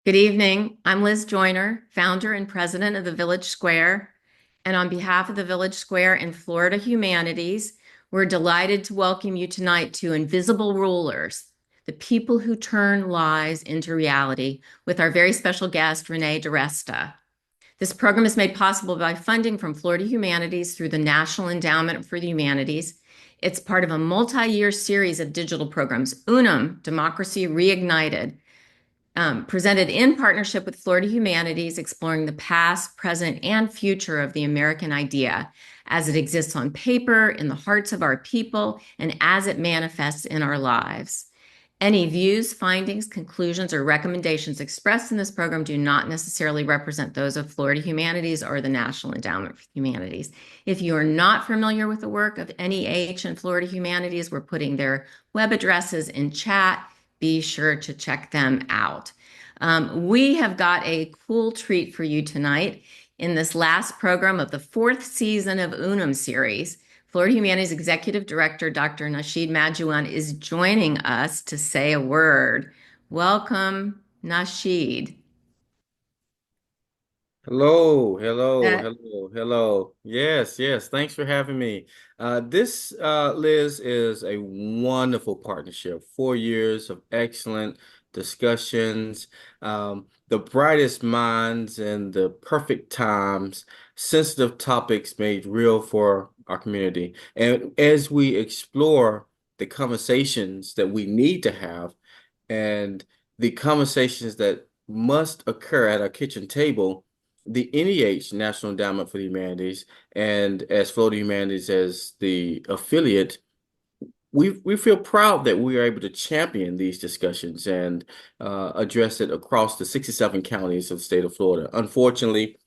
Good evening. I'm Liz Joyner, founder and president of the Village Square. And on behalf of the Village Square and Florida Humanities, we're delighted to welcome you tonight to Invisible Rulers, the people who turn lies into reality, with our very special guest, Renee DiResta. This program is made possible by funding from Florida Humanities through the National Endowment for the Humanities. It's part of a multi-year series of digital programs, Unum, Democracy Reignited, presented in partnership with Florida Humanities, exploring the past, present, and future of the American idea as it exists on paper, in the hearts of our people, and as it manifests in our lives. Any views, findings, conclusions, or recommendations expressed in this program do not necessarily represent those of Florida Humanities or the National Endowment for Humanities. If you are not familiar with the work of NEH and Florida Humanities, we're putting their web addresses in chat. Be sure to check them out. We have got a cool treat for you tonight in this last program of the fourth season of Unum series. Florida Humanities Executive Director Dr. Nasheed Majouan is joining us to say a word. Welcome, Nasheed. Hello, hello, Uh, hello, hello. Yes, yes. Thanks for having me. This, Liz, is a wonderful partnership. 4 years of excellent discussions, the brightest minds and the perfect times, sensitive topics made real for our community. And as we explore the conversations that we need to have and the conversations that must occur at our kitchen table, the NEH, National Endowment for the Humanities, and as Florida Humanities as the affiliate, we feel proud that we are able to champion these discussions and address it across the 67 counties of the state of Florida. Unfortunately,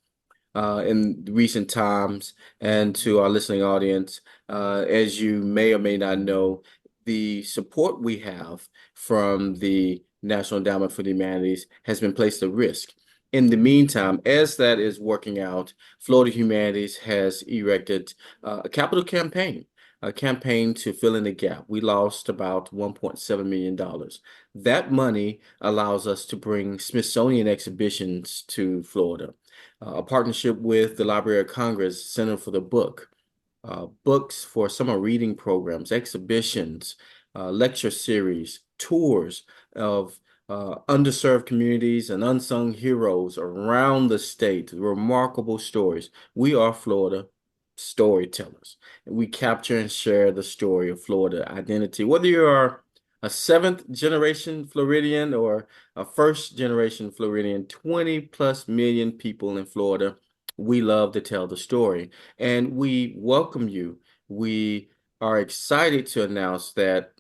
in recent times, and to our listening audience, as you may or may not know, the support we have from the National Endowment for the Humanities has been placed at risk. In the meantime, as that is working out, Florida Humanities has erected a capital campaign, a campaign to fill in the gap. We lost about $1.7 million. That money allows us to bring Smithsonian exhibitions to Florida, a partnership with the Library of Congress Center for the Book, books for summer reading programs, exhibitions, lecture series, tours of underserved communities and unsung heroes around the state, remarkable stories. We are Florida storytellers, and we capture and share the story of Florida identity. Whether you are a seventh generation Floridian or a first generation Floridian, 20 plus million people in Florida, we love to tell the story. And we welcome you. We are excited to announce that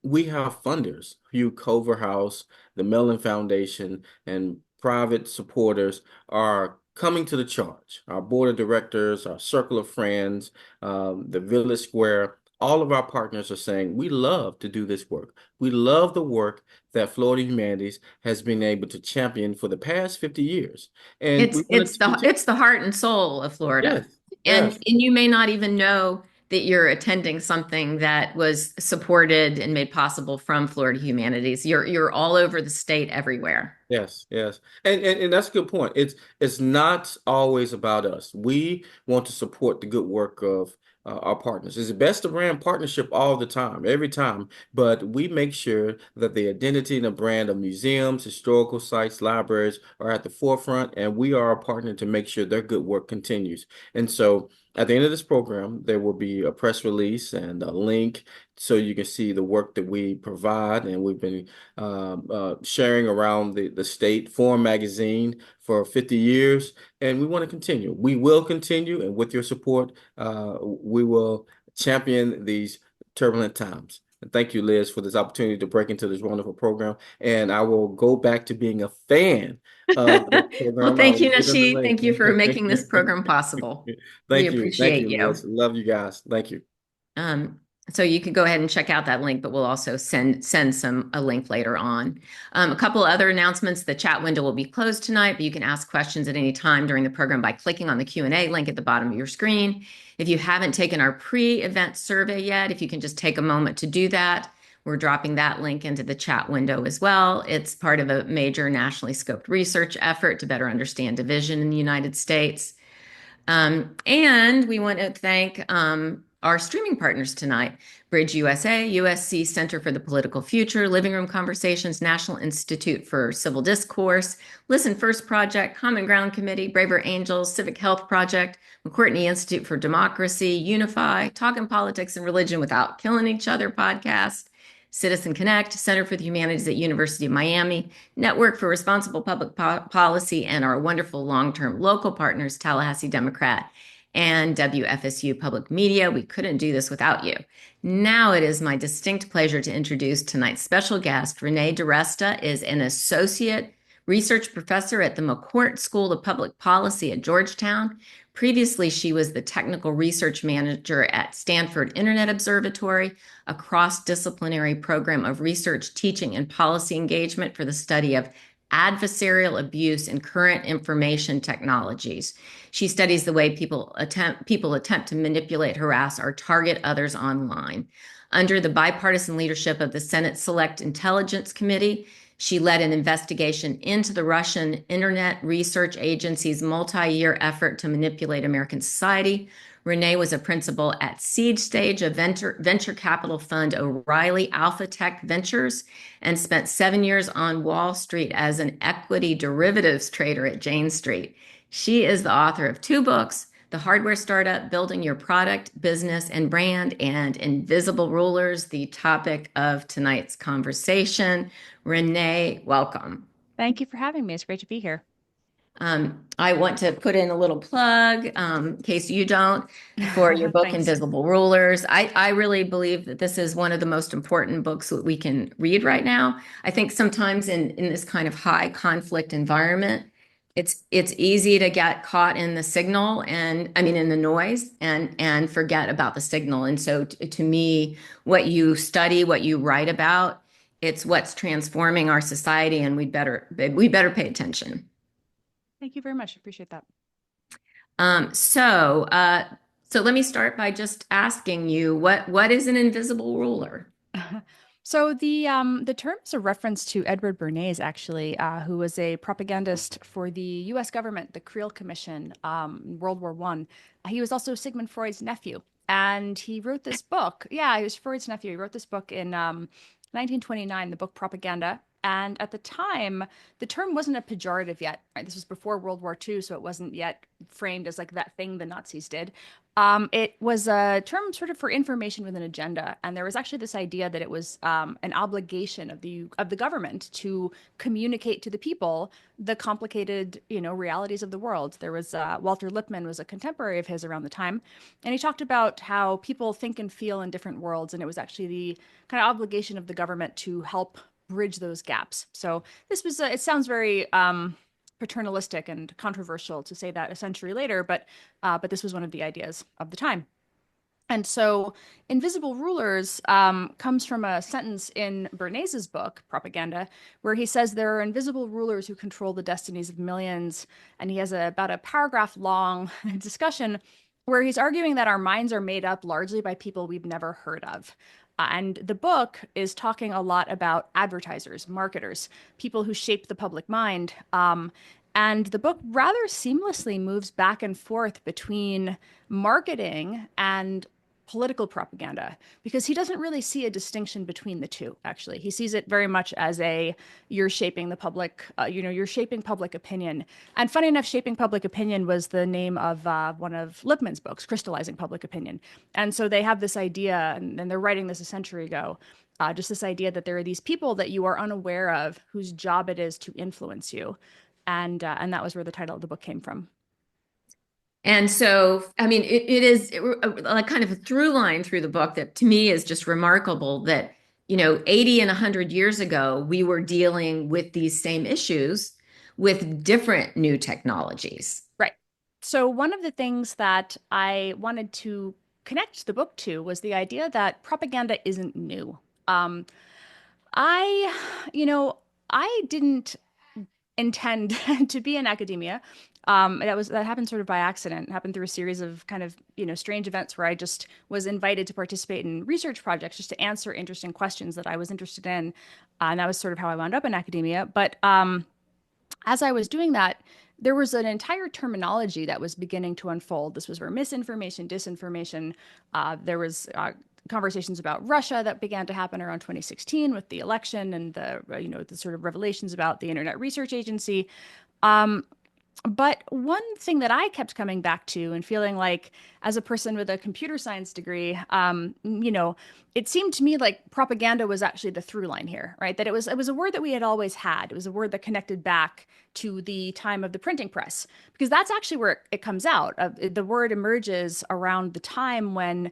we have funders, Hugh Culverhouse, the Mellon Foundation, and private supporters are coming to the charge. Our board of directors, our circle of friends, the Village Square, all of our partners are saying, we love to do this work. We love the work that Florida Humanities has been able to champion for the past 50 years. And we It's want it it's to the continue. it's the heart and soul of Florida. Yes, And yes, you may not even know that you're attending something that was supported and made possible from Florida Humanities. You're all over the state everywhere. yes, yes. And that's a good point. It's not always about us. We want to support the good work of our partners. It's the best of brand partnership all the time, every time. But we make sure that the identity and the brand of museums, historical sites, libraries are at the forefront, and we are a partner to make sure their good work continues. And so at the end of this program, there will be a press release and a link so you can see the work that we provide. And we've been sharing around the state, Forum magazine, for 50 years, and we want to continue. We will continue, and with your support, we will champion these turbulent times. And thank you, Liz, for this opportunity to break into this wonderful program. And I will go back to being a fan of this Well, program. I thank will you, give them the Nasheed. link. Thank you for making this program possible. We Thank appreciate you, Liz. you. Love you guys. Thank you. Um, so you could go ahead and check out that link, but we'll also send some a link later on. A couple other announcements. The chat window will be closed tonight, but you can ask questions at any time during the program by clicking on the Q&A link at the bottom of your screen. If you haven't taken our pre-event survey yet, if you can just take a moment to do that, We're dropping that link into the chat window as well. It's part of a major nationally scoped research effort to better understand division in the United States. And we want to thank our streaming partners tonight: Bridge USA, USC Center for the Political Future, Living Room Conversations, National Institute for Civil Discourse, Listen First Project, Common Ground Committee, Braver Angels, Civic Health Project, McCourtney Institute for Democracy, Unify, Talking Politics and Religion Without Killing Each Other podcast, Citizen Connect, Center for the Humanities at University of Miami, Network for Responsible Public Policy, and our wonderful long-term local partners, Tallahassee Democrat and WFSU Public Media. We couldn't do this without you. Now it is my distinct pleasure to introduce tonight's special guest. Renee DiResta is an associate research professor at the McCourt School of Public Policy at Georgetown. Previously, she was the technical research manager at Stanford Internet Observatory, a cross-disciplinary program of research, teaching, and policy engagement for the study of adversarial abuse in current information technologies. She studies the way people attempt to manipulate, harass, or target others online. Under the bipartisan leadership of the Senate Select Intelligence Committee, she led an investigation into the Russian Internet Research Agency's multi-year effort to manipulate American society. Renee was a principal at Seed Stage, a venture capital fund, O'Reilly Alpha Tech Ventures, and spent 7 years on Wall Street as an equity derivatives trader at Jane Street. She is the author of 2 books: The Hardware Startup, Building Your Product, Business, and Brand, and Invisible Rulers, the topic of tonight's conversation. Renee, welcome. Thank you for having me. It's great to be here. I want to put in a little plug, in case you don't, for your book, Thanks. Invisible Rulers. I really believe that this is one of the most important books that we can read right now. I think sometimes in this kind of high conflict environment, it's easy to get caught in the signal and I mean in the noise and forget about the signal. And so to me, what you study, what you write about, it's what's transforming our society, and we better pay attention. Thank you very much. I appreciate that. So let me start by just asking you, what is an invisible ruler? So the term is a reference to Edward Bernays, actually, who was a propagandist for the U.S. government, the Creel Commission, in World War I. He was also Sigmund Freud's nephew, and he wrote this book. Yeah, he was Freud's nephew. He wrote this book in 1929, the book Propaganda. And at the time, the term wasn't a pejorative yet, right? This was before World War II, so it wasn't yet framed as like that thing the Nazis did. It was a term sort of for information with an agenda, and there was actually this idea that it was an obligation of the government to communicate to the people the complicated, realities of the world. There was Walter Lippmann was a contemporary of his around the time, and he talked about how people think and feel in different worlds, and it was actually the kind of obligation of the government to help bridge those gaps. So this was it sounds very paternalistic and controversial to say that a century later, but this was one of the ideas of the time. And so, invisible rulers comes from a sentence in Bernays's book, Propaganda, where he says there are invisible rulers who control the destinies of millions. And he has about a paragraph long discussion where he's arguing that our minds are made up largely by people we've never heard of. And the book is talking a lot about advertisers, marketers, people who shape the public mind. And the book rather seamlessly moves back and forth between marketing and political propaganda, because he doesn't really see a distinction between the two, actually. He sees it very much as you're shaping the public, you're shaping public opinion. And funny enough, Shaping Public Opinion was the name of one of Lippmann's books, Crystallizing Public Opinion. And so they have this idea, and they're writing this a century ago, just this idea that there are these people that you are unaware of whose job it is to influence you. And that was where the title of the book came from. And so, I mean, it is like kind of a through line through the book that to me is just remarkable that, 80 and 100 years ago, we were dealing with these same issues with different new technologies. Right. So one of the things that I wanted to connect the book to was the idea that propaganda isn't new. I, I didn't intend to be in academia. That happened sort of by accident. It happened through a series of kind of, strange events where I just was invited to participate in research projects just to answer interesting questions that I was interested in. And that was sort of how I wound up in academia. But as I was doing that, there was an entire terminology that was beginning to unfold. This was where misinformation, disinformation, there was conversations about Russia that began to happen around 2016 with the election and the sort of revelations about the Internet Research Agency. But one thing that I kept coming back to and feeling like, as a person with a computer science degree, it seemed to me like propaganda was actually the through line here, right? That it was a word that we had always had. It was a word that connected back to the time of the printing press, because that's actually where it comes out. The word emerges around the time when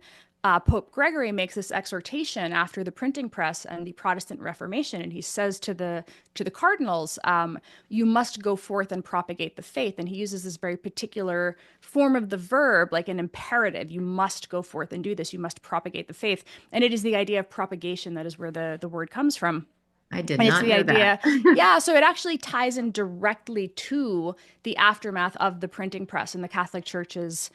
Pope Gregory makes this exhortation after the printing press and the Protestant Reformation, and he says to the cardinals, "You must go forth and propagate the faith." And he uses this very particular form of the verb, like an imperative. You must go forth and do this. You must propagate the faith, and it is the idea of propagation that is where the word comes from. I did And it's not the know that. idea, yeah, so it actually ties in directly to the aftermath of the printing press and the Catholic Church's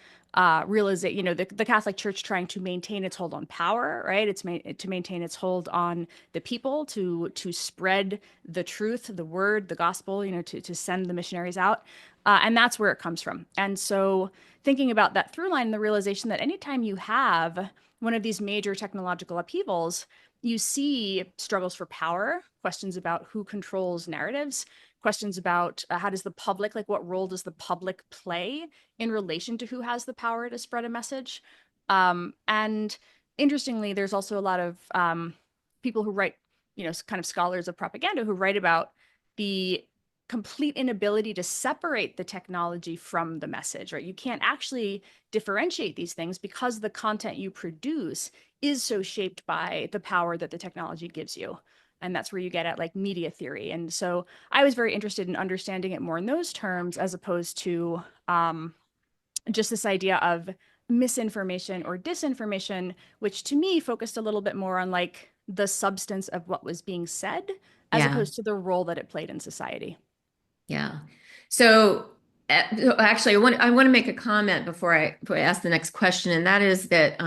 realization, the Catholic Church trying to maintain its hold on power, right? To maintain its hold on the people, to spread the truth, the word, the gospel, to send the missionaries out. And that's where it comes from. And so thinking about that through line, the realization that anytime you have one of these major technological upheavals, you see struggles for power, questions about who controls narratives, questions about how does the public, like what role does the public play in relation to who has the power to spread a message. And interestingly, there's also a lot of people who write, kind of scholars of propaganda who write about the complete inability to separate the technology from the message, right? You can't actually differentiate these things because the content you produce is so shaped by the power that the technology gives you. And that's where you get at like media theory. And so I was very interested in understanding it more in those terms as opposed to just this idea of misinformation or disinformation, which to me focused a little bit more on like the substance of what was being said as Yeah, opposed to the role that it played in society. yeah. So actually, I want to make a comment before I ask the next question, and that is that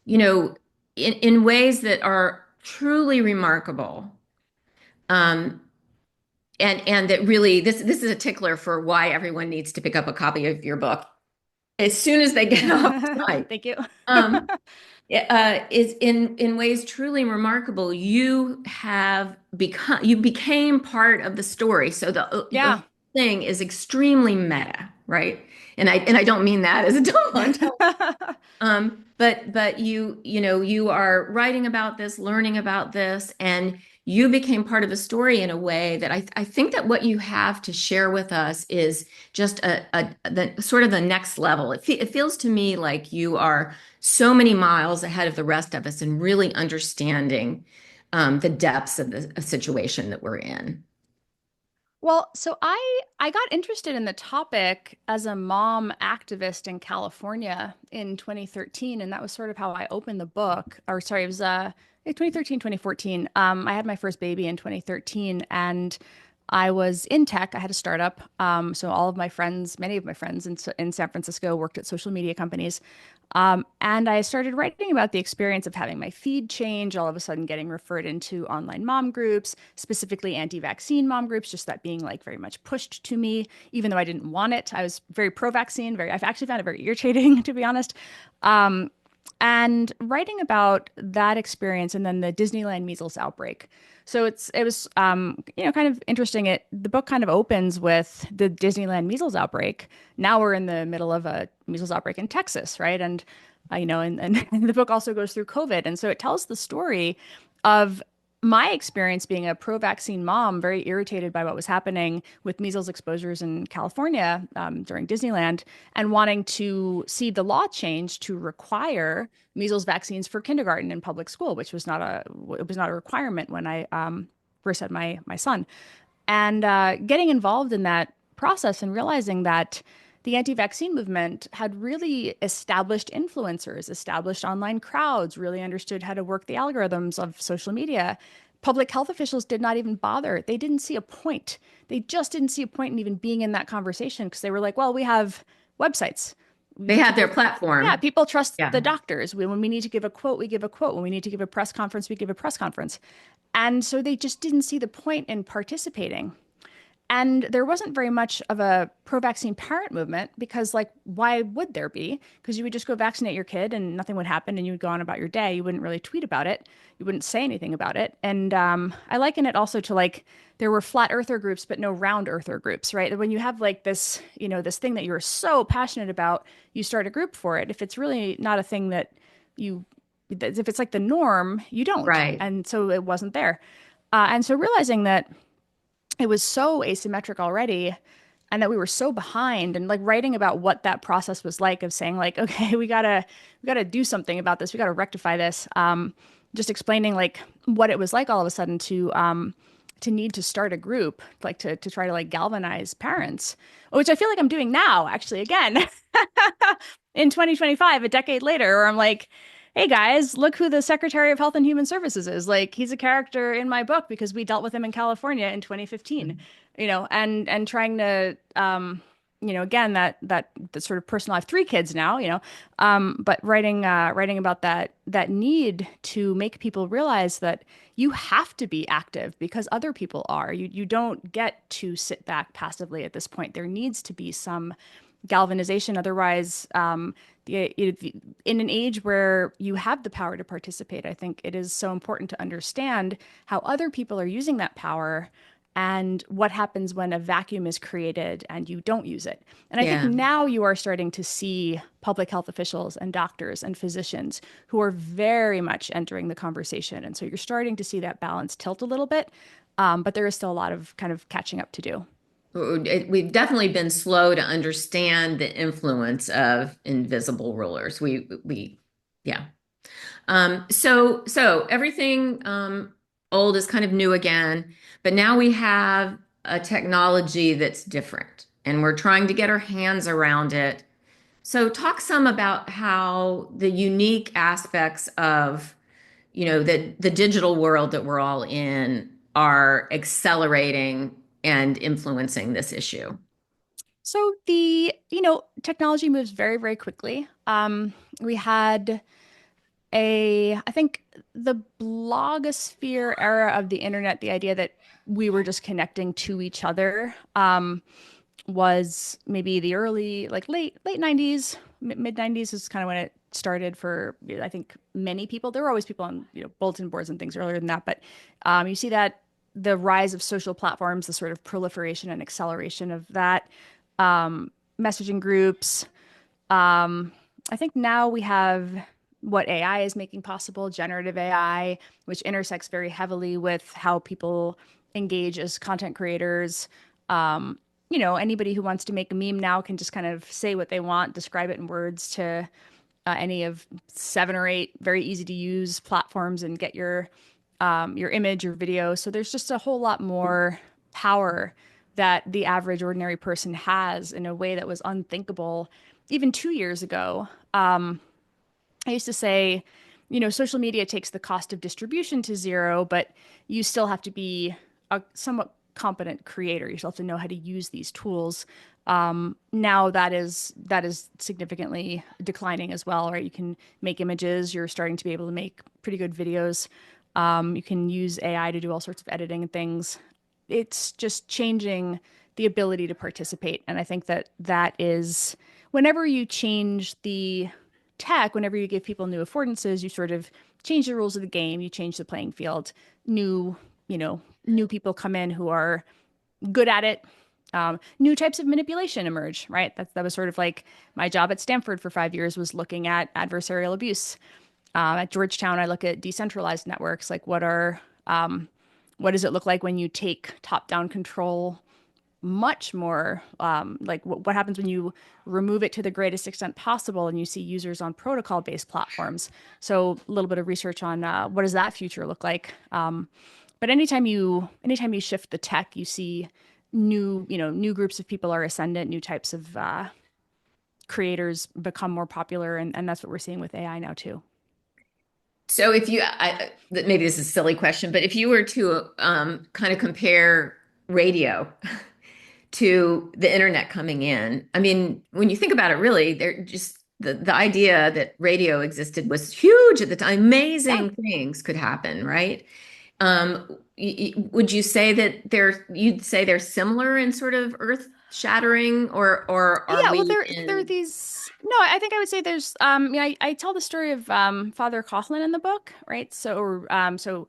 you know, in ways that are truly remarkable, um, and that really this is a tickler for why everyone needs to pick up a copy of your book as soon as they get off tonight. Thank you. Um, is in ways truly remarkable. You became part of the story. So the whole Yeah. thing is extremely meta, right? And I don't mean that as a double. But you are writing about this, learning about this, and you became part of a story in a way that I think that what you have to share with us is just the sort of the next level. It feels to me like you are so many miles ahead of the rest of us in really understanding the depths of the situation that we're in. Well, so I got interested in the topic as a mom activist in California in 2013, and that was sort of how I opened the book. Or sorry, it was 2013, 2014. I had my first baby in 2013, and I was in tech. I had a startup. So all of my friends, many of my friends in San Francisco worked at social media companies. And I started writing about the experience of having my feed change, all of a sudden getting referred into online mom groups, specifically anti-vaccine mom groups, just that being like very much pushed to me, even though I didn't want it. I was very pro-vaccine, I've actually found it very irritating, to be honest. Um, and writing about that experience and then the Disneyland measles outbreak. So it was kind of interesting. The book kind of opens with the Disneyland measles outbreak. Now we're in the middle of a measles outbreak in Texas, right? And and the book also goes through COVID, and so it tells the story of my experience being a pro-vaccine mom, very irritated by what was happening with measles exposures in California during Disneyland, and wanting to see the law change to require measles vaccines for kindergarten in public school, which was not a requirement when I first had my son. And getting involved in that process and realizing that the anti-vaccine movement had really established influencers, established online crowds, really understood how to work the algorithms of social media, public health officials did not even bother. They didn't see a point. They just didn't see a point in even being in that conversation because they were like, well, we have websites. They have their People, yeah, platform. people trust Yeah. the doctors. When we need to give a quote, we give a quote. When we need to give a press conference, we give a press conference. And so they just didn't see the point in participating. And there wasn't very much of a pro-vaccine parent movement because, like, why would there be? Because you would just go vaccinate your kid and nothing would happen and you would go on about your day. You wouldn't really tweet about it. You wouldn't say anything about it. And I liken it also to like there were flat earther groups, but no round earther groups, right? When you have like this, this thing that you're so passionate about, you start a group for it. If it's really not a thing that you, if it's like the norm, you don't. Right. And so it wasn't there. And so realizing that it was so asymmetric already and that we were so behind and like writing about what that process was like of saying like, okay, we gotta do something about this. We gotta rectify this. Just explaining like what it was like all of a sudden to need to start a group, like to try to like galvanize parents, which I feel like I'm doing now, actually, again, in 2025, a decade later, where I'm like, hey guys, look who the Secretary of Health and Human Services is. Like he's a character in my book because we dealt with him in California in 2015, and trying to again that sort of person. I have three kids now, but writing about that need to make people realize that you have to be active because other people are. You don't get to sit back passively at this point. There needs to be some galvanization. Otherwise, in an age where you have the power to participate, I think it is so important to understand how other people are using that power and what happens when a vacuum is created and you don't use it. And I think Yeah. now you are starting to see public health officials and doctors and physicians who are very much entering the conversation. And so you're starting to see that balance tilt a little bit, but there is still a lot of kind of catching up to do. We've definitely been slow to understand the influence of invisible rulers. Yeah. So everything old is kind of new again, but now we have a technology that's different, and we're trying to get our hands around it. So talk some about how the unique aspects of, the digital world that we're all in are accelerating and influencing this issue. So technology moves very, very quickly. We had I think the blogosphere era of the internet, the idea that we were just connecting to each other, was maybe the early, like late 90s, mid 90s is kind of when it started for, I think, many people. There were always people on, bulletin boards and things earlier than that, but you see that the rise of social platforms, the sort of proliferation and acceleration of that, messaging groups. I think now we have what AI is making possible, generative AI, which intersects very heavily with how people engage as content creators. Anybody who wants to make a meme now can just kind of say what they want, describe it in words to any of 7 or 8 very easy to use platforms and get your image or video. So there's just a whole lot more power that the average ordinary person has in a way that was unthinkable even 2 years ago. I used to say, social media takes the cost of distribution to zero, but you still have to be a somewhat competent creator. You still have to know how to use these tools. Now that is significantly declining as well, right? You can make images. You're starting to be able to make pretty good videos. You can use AI to do all sorts of editing and things. It's just changing the ability to participate. And I think that is whenever you change the tech, whenever you give people new affordances, you sort of change the rules of the game, you change the playing field. New people come in who are good at it. New types of manipulation emerge, right? That was sort of like my job at Stanford for 5 years was looking at adversarial abuse. At Georgetown, I look at decentralized networks, like what does it look like when you take top-down control much more, like what happens when you remove it to the greatest extent possible and you see users on protocol-based platforms. So a little bit of research on what does that future look like. But anytime you shift the tech, you see new groups of people are ascendant, new types of creators become more popular, and that's what we're seeing with AI now too. So if you, maybe this is a silly question, but if you were to kind of compare radio to the internet coming in, I mean, when you think about it, really, they're just the idea that radio existed was huge at the time. Yeah. Amazing things could happen, right? Would you say that you'd say they're similar in sort of earth shattering, or are Yeah, well, we there are in? these. No, I think I would say there's. Yeah, I tell the story of Father Coughlin in the book, right? So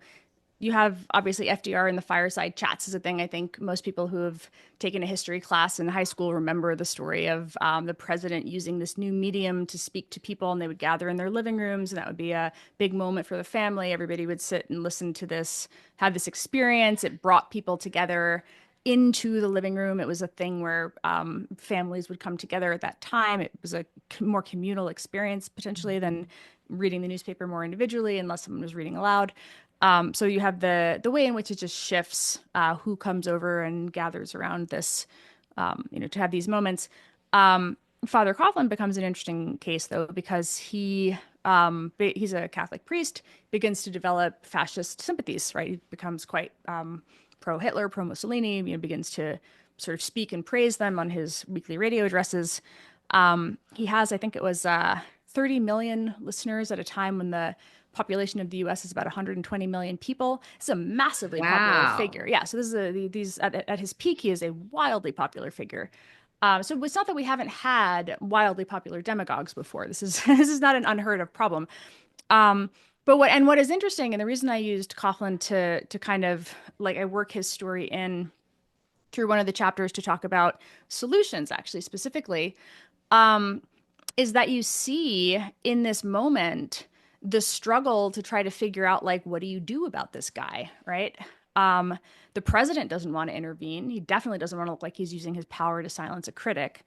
you have obviously FDR and the fireside chats is a thing. I think most people who have taken a history class in high school remember the story of the president using this new medium to speak to people, and they would gather in their living rooms, and that would be a big moment for the family. Everybody would sit and listen to this, have this experience. It brought people together into the living room. It was a thing where families would come together at that time. It was a more communal experience potentially than reading the newspaper more individually, unless someone was reading aloud. So you have the way in which it just shifts who comes over and gathers around this, to have these moments. Father Coughlin becomes an interesting case though because he's a Catholic priest, begins to develop fascist sympathies. Right, he becomes quite pro-Hitler, pro-Mussolini. Begins to sort of speak and praise them on his weekly radio addresses. He has, I think it was 30 million listeners at a time when the population of the U.S. is about 120 million people. It's a massively popular Wow. figure. Yeah, so this is these at his peak, he is a wildly popular figure. So it's not that we haven't had wildly popular demagogues before. This is this is not an unheard of problem. Um, but what is interesting, and the reason I used Coughlin to kind of like I work his story in through one of the chapters to talk about solutions, actually specifically, um, is that you see in this moment the struggle to try to figure out like what do you do about this guy, right? Um, the president doesn't want to intervene. He definitely doesn't want to look like he's using his power to silence a critic.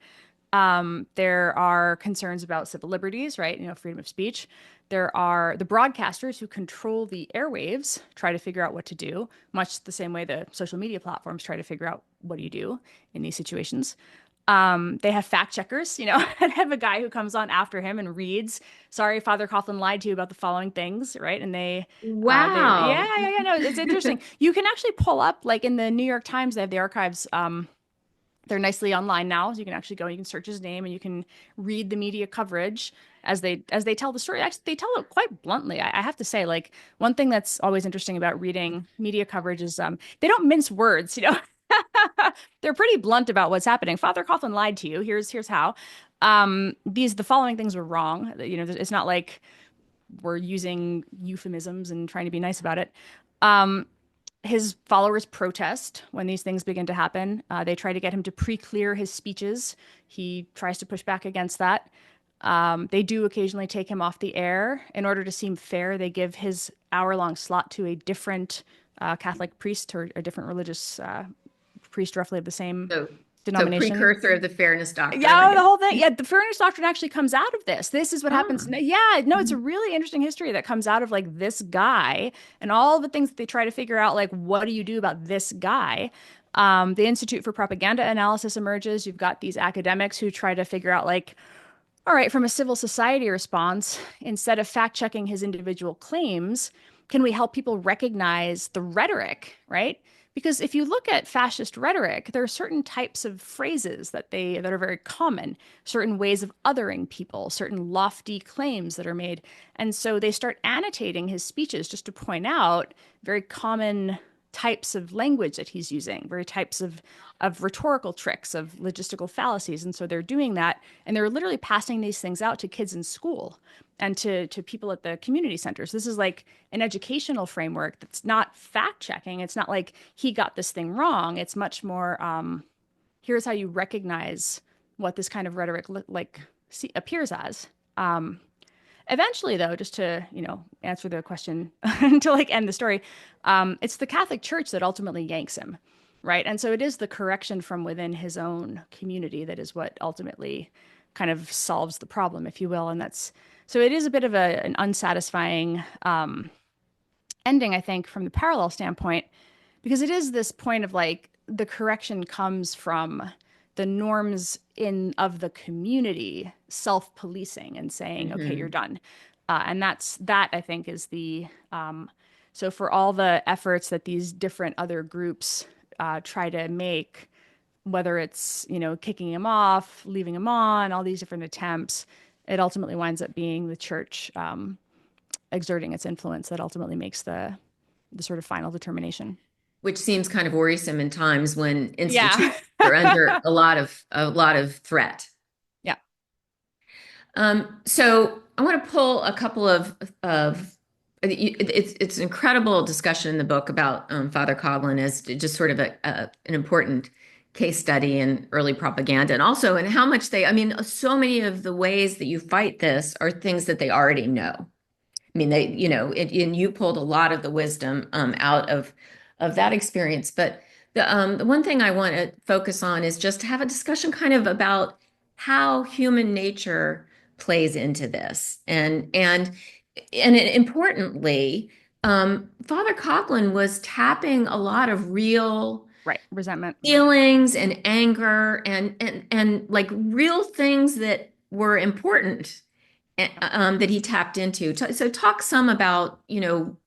There are concerns about civil liberties, right? Freedom of speech. There are the broadcasters who control the airwaves, try to figure out what to do, much the same way the social media platforms try to figure out what do you do in these situations. They have fact checkers, and have a guy who comes on after him and reads, "Sorry, Father Coughlin lied to you about the following things," right? And yeah, Wow. yeah, yeah, no, it's interesting. You can actually pull up, like in the New York Times, they have the archives. They're nicely online now, so you can actually go, you can search his name, and you can read the media coverage as they tell the story. Actually, they tell it quite bluntly. I have to say, like one thing that's always interesting about reading media coverage is they don't mince words. They're pretty blunt about what's happening. Father Coughlin lied to you. Here's how. The following things were wrong. It's not like we're using euphemisms and trying to be nice about it. Um, his followers protest when these things begin to happen. They try to get him to pre-clear his speeches. He tries to push back against that. They do occasionally take him off the air. In order to seem fair, they give his hour-long slot to a different Catholic priest or a different religious priest, roughly of the same So, so denomination. precursor of the fairness doctrine, I Yeah, the whole thing. guess. Yeah, the fairness doctrine actually comes out of this. This is what happens. Ah. Yeah, no, it's a really interesting history that comes out of like this guy and all the things that they try to figure out. Like, what do you do about this guy? The Institute for Propaganda Analysis emerges. You've got these academics who try to figure out, like, all right, from a civil society response, instead of fact checking his individual claims, can we help people recognize the rhetoric, right? Because if you look at fascist rhetoric, there are certain types of phrases that are very common, certain ways of othering people, certain lofty claims that are made. And so they start annotating his speeches just to point out very common types of language that he's using, very types of rhetorical tricks, of logistical fallacies. And so they're doing that, and they're literally passing these things out to kids in school and to people at the community centers. This is like an educational framework that's not fact checking. It's not like he got this thing wrong. It's much more here's how you recognize what this kind of rhetoric appears as. Eventually, though, just to answer the question to like end the story, it's the Catholic Church that ultimately yanks him, right? And so it is the correction from within his own community that is what ultimately kind of solves the problem, if you will. And that's so it is a bit of an unsatisfying ending, I think, from the parallel standpoint, because it is this point of like the correction comes from the norms in of the community self-policing and saying, okay, you're Hmm. done. And that I think is so for all the efforts that these different other groups try to make, whether it's, kicking him off, leaving him on, all these different attempts, it ultimately winds up being the church exerting its influence that ultimately makes the sort of final determination. Which seems kind of worrisome in times when Yeah. institutions are under a lot of threat. Yeah. So I want to pull a couple of it's an incredible discussion in the book about Father Coughlin as just sort of an important case study in early propaganda, and also in how much I mean, so many of the ways that you fight this are things that they already know. I mean, and you pulled a lot of the wisdom out of that experience. But the one thing I want to focus on is just to have a discussion kind of about how human nature plays into this, importantly, Father Coughlin was tapping a lot of real Right. Resentment. feelings and anger and like real things that were important that he tapped into. So talk some about,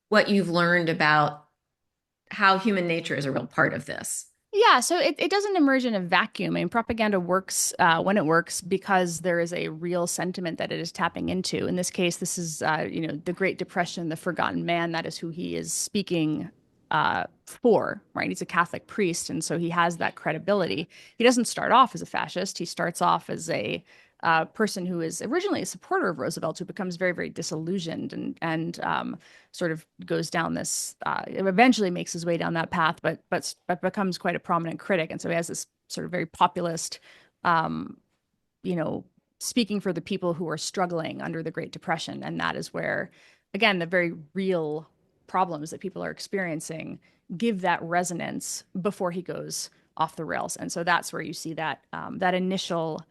what you've learned about how human nature is a real part of this. Yeah, so it doesn't emerge in a vacuum. I mean, propaganda works when it works because there is a real sentiment that it is tapping into. In this case, this is, the Great Depression, the forgotten man. That is who he is speaking for, right? He's a Catholic priest, and so he has that credibility. He doesn't start off as a fascist. He starts off as a person who is originally a supporter of Roosevelt, who becomes very, very disillusioned and sort of goes down this. Eventually makes his way down that path, but becomes quite a prominent critic, and so he has this sort of very populist, um, you know, speaking for the people who are struggling under the Great Depression, and that is where, again, the very real problems that people are experiencing give that resonance before he goes off the rails, and so that's where you see that initial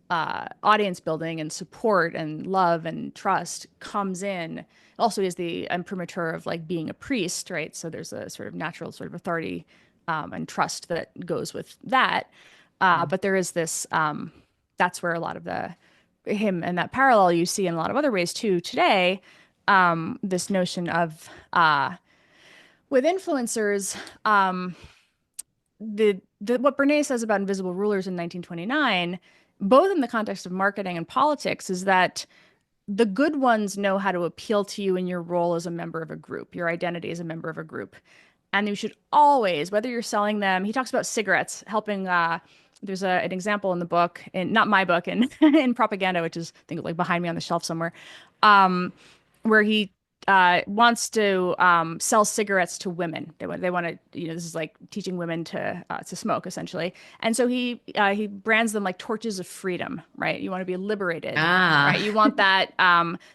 audience building and support and love and trust comes in. Also is the imprimatur of like being a priest, right? So there's a sort of natural sort of authority and trust that goes with that. But there is this, that's where a lot of him and that parallel you see in a lot of other ways too today. This notion of, with influencers, what Bernays says about invisible rulers in 1929, both in the context of marketing and politics, is that the good ones know how to appeal to you in your role as a member of a group, your identity as a member of a group. And you should always, whether you're selling them, he talks about cigarettes, helping. There's an example in the book, in not my book, in in propaganda, which is I think like behind me on the shelf somewhere, um, where he wants to sell cigarettes to women. They want to, this is like teaching women to smoke essentially. And so he brands them like torches of freedom, right? You want to be liberated, right? Ah, You want that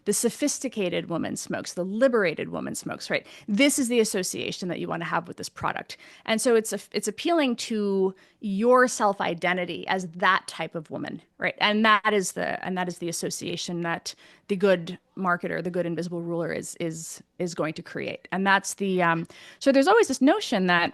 the sophisticated woman smokes, the liberated woman smokes, right? This is the association that you want to have with this product. And so it's appealing to your self-identity as that type of woman, right? And that is the association that the good marketer, the good invisible ruler is going to create. And that's the so there's always this notion that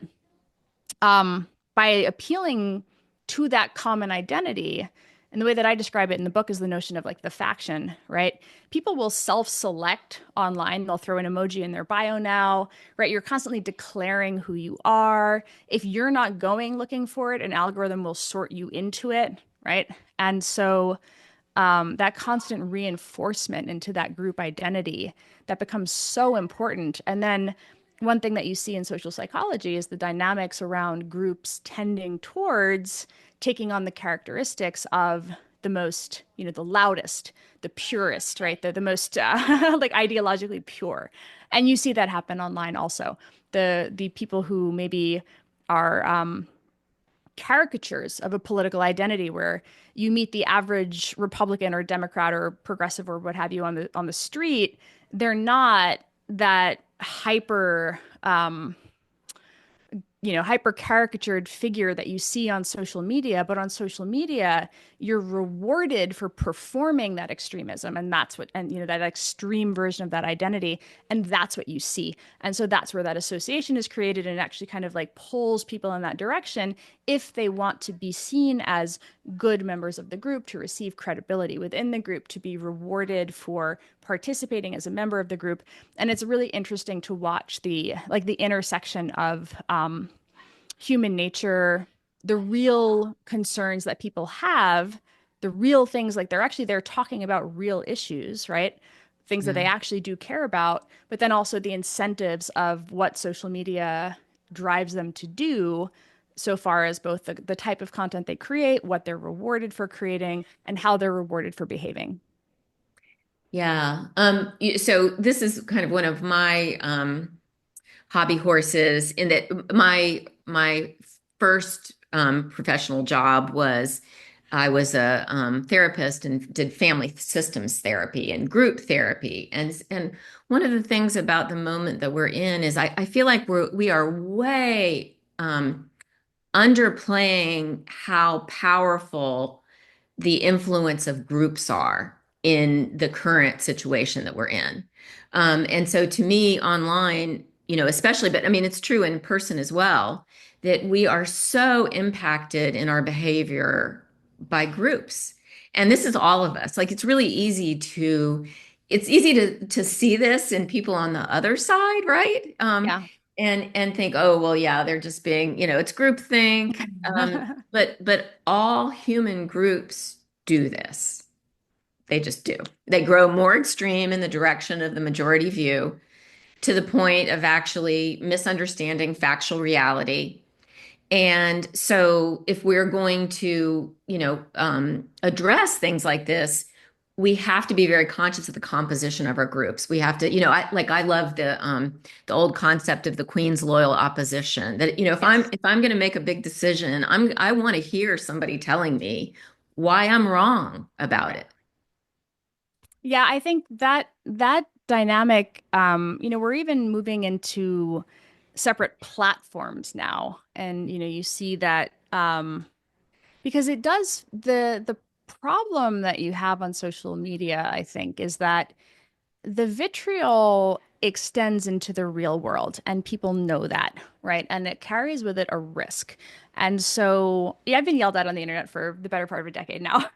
by appealing to that common identity, and the way that I describe it in the book is the notion of like the faction, right? People will self-select online. They'll throw an emoji in their bio now, right? You're constantly declaring who you are. If you're not going looking for it, an algorithm will sort you into it, right? And so that constant reinforcement into that group identity that becomes so important. And then one thing that you see in social psychology is the dynamics around groups tending towards taking on the characteristics of the most, the loudest, the purest, right? The most like ideologically pure. And you see that happen online also. The people who maybe are caricatures of a political identity where you meet the average Republican or Democrat or progressive or what have you on the street, they're not that hyper hyper caricatured figure that you see on social media, but on social media, you're rewarded for performing that extremism. And that's that extreme version of that identity. And that's what you see. And so that's where that association is created and actually kind of like pulls people in that direction if they want to be seen as good members of the group to receive credibility within the group, to be rewarded for participating as a member of the group. And it's really interesting to watch the intersection of human nature, the real concerns that people have, the real things, like they're talking about real issues, right? Things that Yeah. they actually do care about, but then also the incentives of what social media drives them to do, so far as both the type of content they create, what they're rewarded for creating, and how they're rewarded for behaving. Yeah. So this is kind of one of my hobby horses in that my first professional job was I was a therapist and did family systems therapy and group therapy. And one of the things about the moment that we're in is I feel like we are way underplaying how powerful the influence of groups are in the current situation that we're in. And so to me, online, especially, but I mean, it's true in person as well, that we are so impacted in our behavior by groups. And this is all of us. Like it's really easy to see this in people on the other side, right? Yeah. And think, oh, well, yeah, they're just being, it's groupthink. But all human groups do this. They just do. They grow more extreme in the direction of the majority view to the point of actually misunderstanding factual reality. And so if we're going to, address things like this, we have to be very conscious of the composition of our groups. We have to, I love the old concept of the Queen's loyal opposition. That, Yes. if I'm going to make a big decision, I want to hear somebody telling me why I'm wrong about Right. it. Yeah, I think that dynamic, we're even moving into separate platforms now. And you see that because it does the problem that you have on social media, I think, is that the vitriol extends into the real world and people know that, right? And it carries with it a risk. And so, yeah, I've been yelled at on the internet for the better part of a decade now.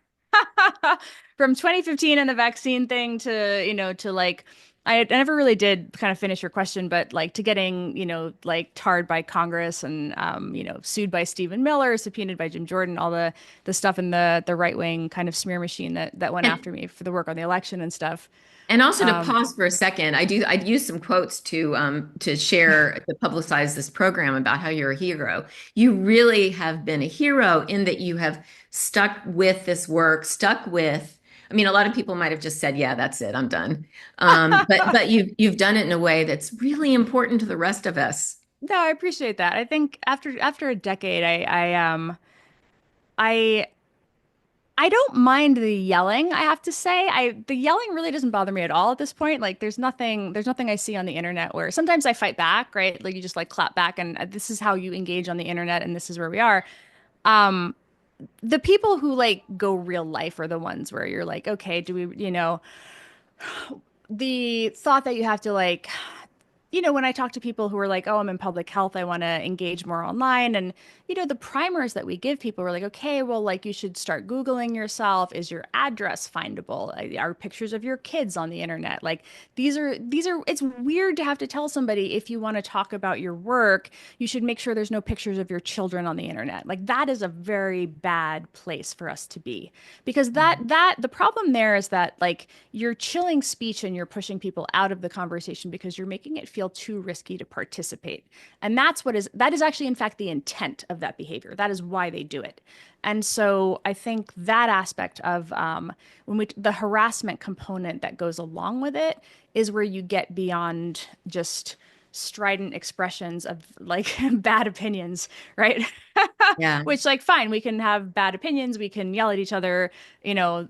From 2015 and the vaccine thing to, to like, I never really did kind of finish your question, but like to getting, like tarred by Congress and, sued by Stephen Miller, subpoenaed by Jim Jordan, all the stuff in the right wing kind of smear machine that went And after me for the work on the election and stuff. And also to Um, pause for a second, I'd use some quotes to share to publicize this program about how you're a hero. You really have been a hero in that you have stuck with this work, stuck with. I mean, a lot of people might have just said, "Yeah, that's it, I'm done." But you've done it in a way that's really important to the rest of us. no, I appreciate that. I think after a decade, I I don't mind the yelling, I have to say. The yelling really doesn't bother me at all at this point. Like there's nothing I see on the internet where sometimes I fight back, right? Like you just like clap back and this is how you engage on the internet and this is where we are. Um the people who like go real life are the ones where you're like, okay, do we, the thought that you have to like when I talk to people who are like, oh, I'm in public health, I want to engage more online. And, the primers that we give people are like, okay, well, like you should start Googling yourself. Is your address findable? Are pictures of your kids on the internet? Like it's weird to have to tell somebody if you want to talk about your work, you should make sure there's no pictures of your children on the internet. Like that is a very bad place for us to be because the problem there is that like you're chilling speech and you're pushing people out of the conversation because you're making it feel too risky to participate. And that is actually in fact the intent of that behavior. That is why they do it. And so I think that aspect of the harassment component that goes along with it is where you get beyond just strident expressions of like bad opinions, right? Yeah. Which, like, fine, we can have bad opinions, we can yell at each other.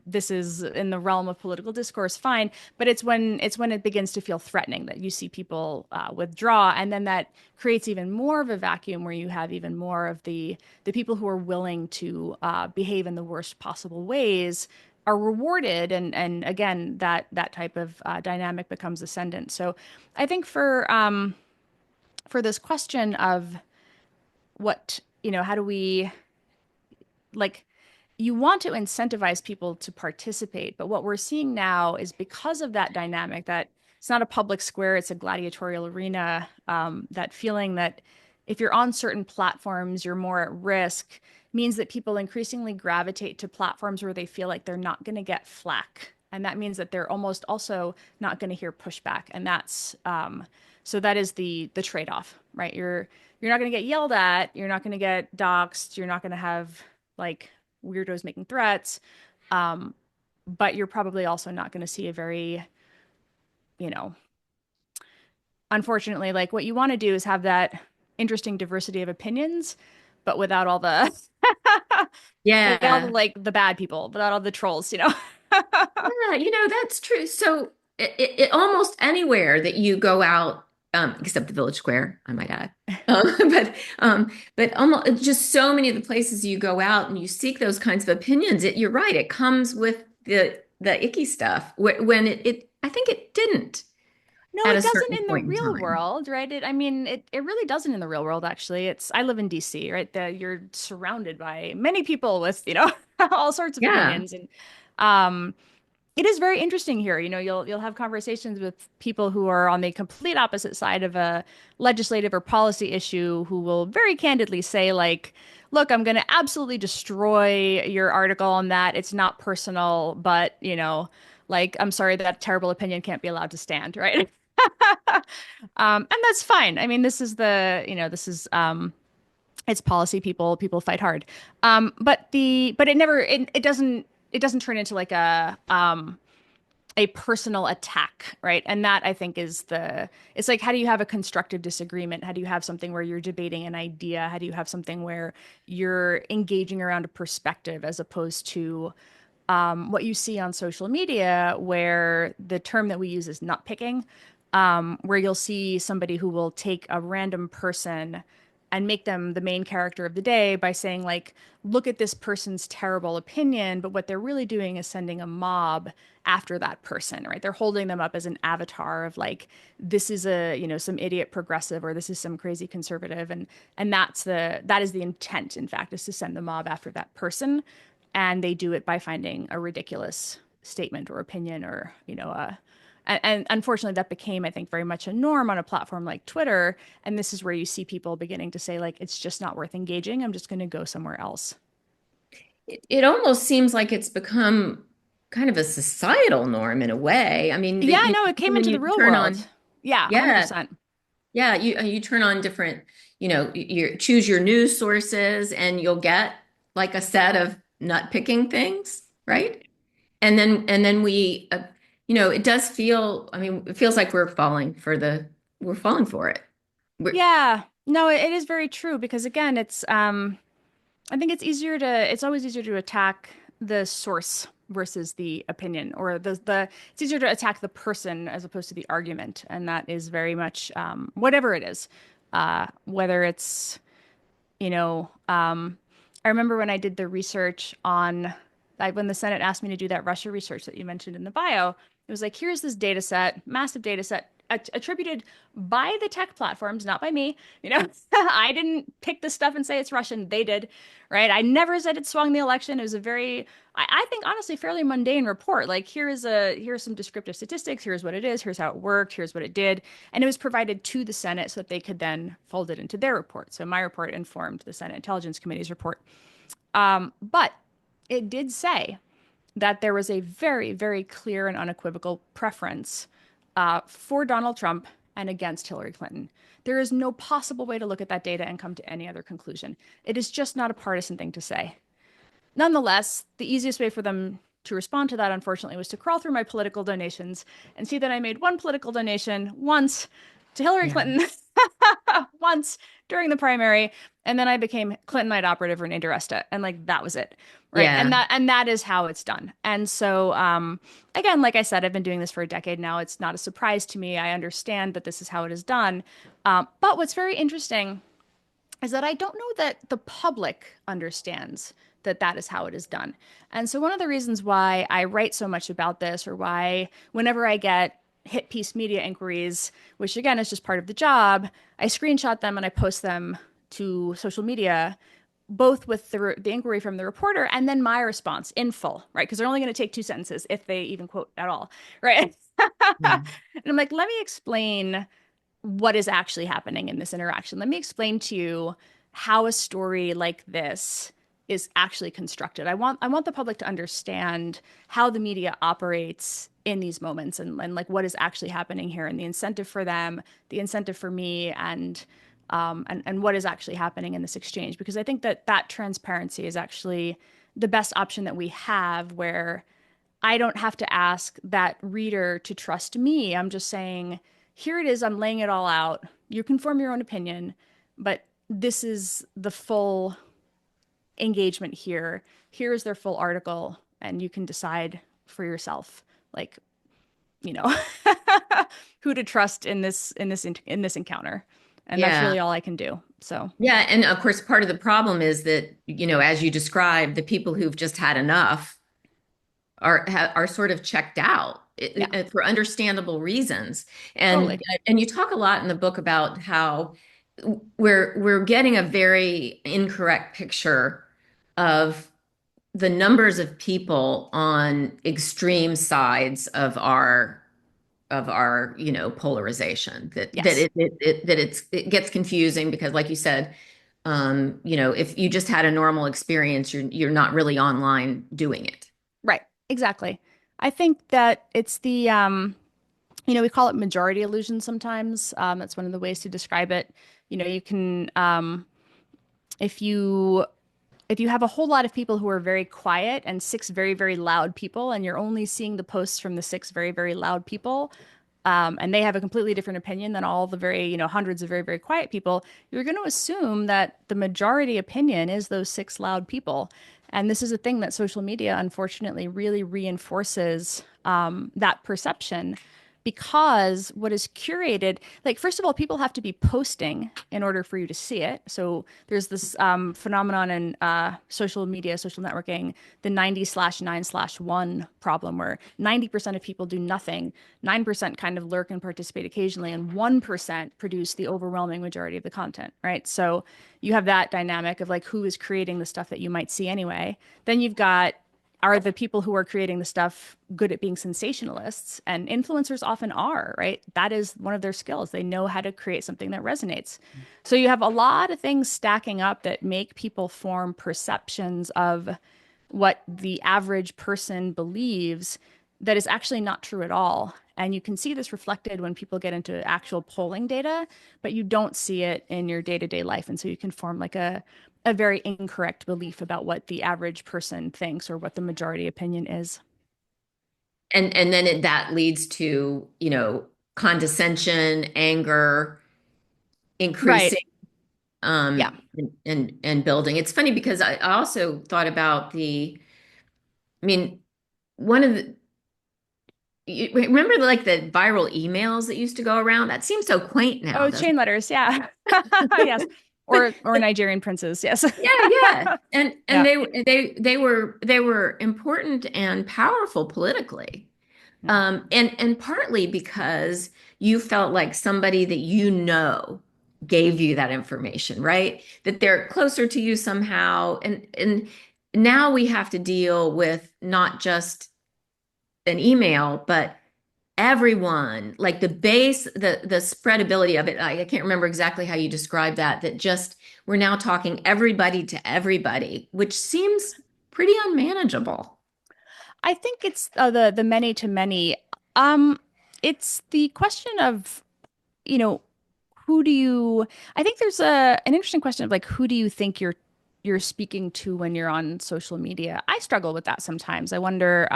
This is in the realm of political discourse, fine. But it's when it begins to feel threatening that you see people withdraw, and then that creates even more of a vacuum where you have even more of the people who are willing to behave in the worst possible ways are rewarded, and again that type of dynamic becomes ascendant. So I think for this question of what how do we like you want to incentivize people to participate. But what we're seeing now is because of that dynamic, that it's not a public square, it's a gladiatorial arena, that feeling that if you're on certain platforms, you're more at risk, means that people increasingly gravitate to platforms where they feel like they're not going to get flack. And that means that they're almost also not going to hear pushback. And that's so that is the trade-off, right? You're not going to get yelled at, you're not going to get doxxed, you're not going to have like weirdos making threats. Um, but you're probably also not going to see a very, you know, unfortunately, like what you want to do is have that interesting diversity of opinions, but without all the without all the Yeah. like the bad people, without all the trolls, you know. Yeah, that's true. So almost anywhere that you go out, except the Village Square, I might add. But almost just so many of the places you go out and you seek those kinds of opinions, you're right, it comes with the icky stuff when I think it didn't No, at it a doesn't certain in the point in real time. world, right? I mean, it really doesn't in the real world, actually. I live in DC, right? You're surrounded by many people with, all sorts of Yeah. opinions. And um, it is very interesting here. You'll have conversations with people who are on the complete opposite side of a legislative or policy issue who will very candidly say, like, look, I'm going to absolutely destroy your article on that. It's not personal, but, like, I'm sorry, that terrible opinion can't be allowed to stand, right? And that's fine. I mean, it's policy. People fight hard. But it doesn't turn into like a personal attack, right? And that I think it's like, how do you have a constructive disagreement? How do you have something where you're debating an idea? How do you have something where you're engaging around a perspective as opposed to what you see on social media, where the term that we use is nut picking, where you'll see somebody who will take a random person and make them the main character of the day by saying, like, look at this person's terrible opinion. But what they're really doing is sending a mob after that person, right? They're holding them up as an avatar of like, this is some idiot progressive, or this is some crazy conservative. And that is the intent, in fact, is to send the mob after that person. And they do it by finding a ridiculous statement or opinion, or and unfortunately that became, I think, very much a norm on a platform like Twitter. And this is where you see people beginning to say, like, it's just not worth engaging, I'm just going to go somewhere else. It almost seems like it's become kind of a societal norm in a way. I mean, Yeah, no, it came when into the you real turn world. on, Yeah, yeah, 100%. yeah, you turn on different, you choose your news sources and you'll get like a set of nut picking things, right? And then it does feel, I mean, it feels like we're falling for it. We're, Yeah, no, it is very true, because again, I think it's always easier to attack the source versus the opinion, or it's easier to attack the person as opposed to the argument. And that is very much, whatever it is, whether it's, you know, um, I remember when I did the research on, like, when the Senate asked me to do that Russia research that you mentioned in the bio, it was like, here's this data set, massive data set, attributed by the tech platforms, not by me. I didn't pick this stuff and say it's Russian. They did, right? I never said it swung the election. It was a very, I think, honestly, fairly mundane report. Like, here's some descriptive statistics. Here's what it is. Here's how it worked. Here's what it did. And it was provided to the Senate so that they could then fold it into their report. So my report informed the Senate Intelligence Committee's report. But it did say that there was a very, very clear and unequivocal preference for Donald Trump and against Hillary Clinton. There is no possible way to look at that data and come to any other conclusion. It is just not a partisan thing to say. Nonetheless, the easiest way for them to respond to that, unfortunately, was to crawl through my political donations and see that I made one political donation once to Hillary yeah, Clinton, once during the primary, and then I became Clintonite operative Renee DiResta, and like that was it, right? yeah. And that is how it's done. And so, again, like I said, I've been doing this for a decade now. It's not a surprise to me. I understand that this is how it is done. But what's very interesting is that I don't know that the public understands that that is how it is done. And so one of the reasons why I write so much about this, or why whenever I get hit piece media inquiries, which again is just part of the job, I screenshot them and I post them to social media, both with the inquiry from the reporter and then my response in full, right? Because they're only going to take 2 sentences if they even quote at all, right? Yeah. And I'm like, let me explain what is actually happening in this interaction. Let me explain to you how a story like this is actually constructed. I want the public to understand how the media operates in these moments, and like what is actually happening here, and the incentive for them, the incentive for me, and what is actually happening in this exchange. Because I think that that transparency is actually the best option that we have, where I don't have to ask that reader to trust me. I'm just saying, here it is. I'm laying it all out. You can form your own opinion, but this is the full engagement here. Here is their full article, and you can decide for yourself, like, you know, who to trust in this encounter. And that's Yeah. really all I can do. So, Yeah. And of course, part of the problem is that, as you described, the people who've just had enough are sort of checked out yeah, for understandable reasons. And totally. and you talk a lot in the book about how we're getting a very incorrect picture of the numbers of people on extreme sides of our polarization, Yes. it gets confusing because, like you said, if you just had a normal experience, you're not really online doing it. Right. Exactly. I think that it's we call it majority illusion sometimes. That's one of the ways to describe it. You can, if you if you have a whole lot of people who are very quiet and six very, very loud people, and you're only seeing the posts from the six very, very loud people, and they have a completely different opinion than all the very, hundreds of very, very quiet people, you're going to assume that the majority opinion is those six loud people. And this is a thing that social media, unfortunately, really reinforces that perception, because what is curated, like, first of all, people have to be posting in order for you to see it. So there's this phenomenon in social media, social networking, the 90/9/1 problem, where 90% of people do nothing, 9% kind of lurk and participate occasionally, and 1% produce the overwhelming majority of the content, right? So you have that dynamic of like, who is creating the stuff that you might see anyway. Then you've got, are the people who are creating the stuff good at being sensationalists? And influencers often are, right? That is one of their skills. They know how to create something that resonates. So you have a lot of things stacking up that make people form perceptions of what the average person believes that is actually not true at all. And you can see this reflected when people get into actual polling data, but you don't see it in your day-to-day life. And so you can form like a very incorrect belief about what the average person thinks or what the majority opinion is. And then that leads to, condescension, anger, Right. increasing, Yeah. and building. It's funny because I also thought about I mean, one of the you remember, like, the viral emails that used to go around? That seems so quaint now, Oh, doesn't chain letters. Yeah. Yes. Or it? Nigerian princes. Yes. Yeah, yeah. And Yeah. they were important and powerful politically. Yeah. And partly because you felt like somebody that gave you that information, right? That they're closer to you somehow. And now we have to deal with not just an email, but everyone, like the spreadability of it. I can't remember exactly how you described that, that just we're now talking everybody to everybody, which seems pretty unmanageable. I think it's the many to many. Um, it's the question of, you know, who do you, I think there's an interesting question of like, who do you think you're speaking to when you're on social media? I struggle with that sometimes. I wonder,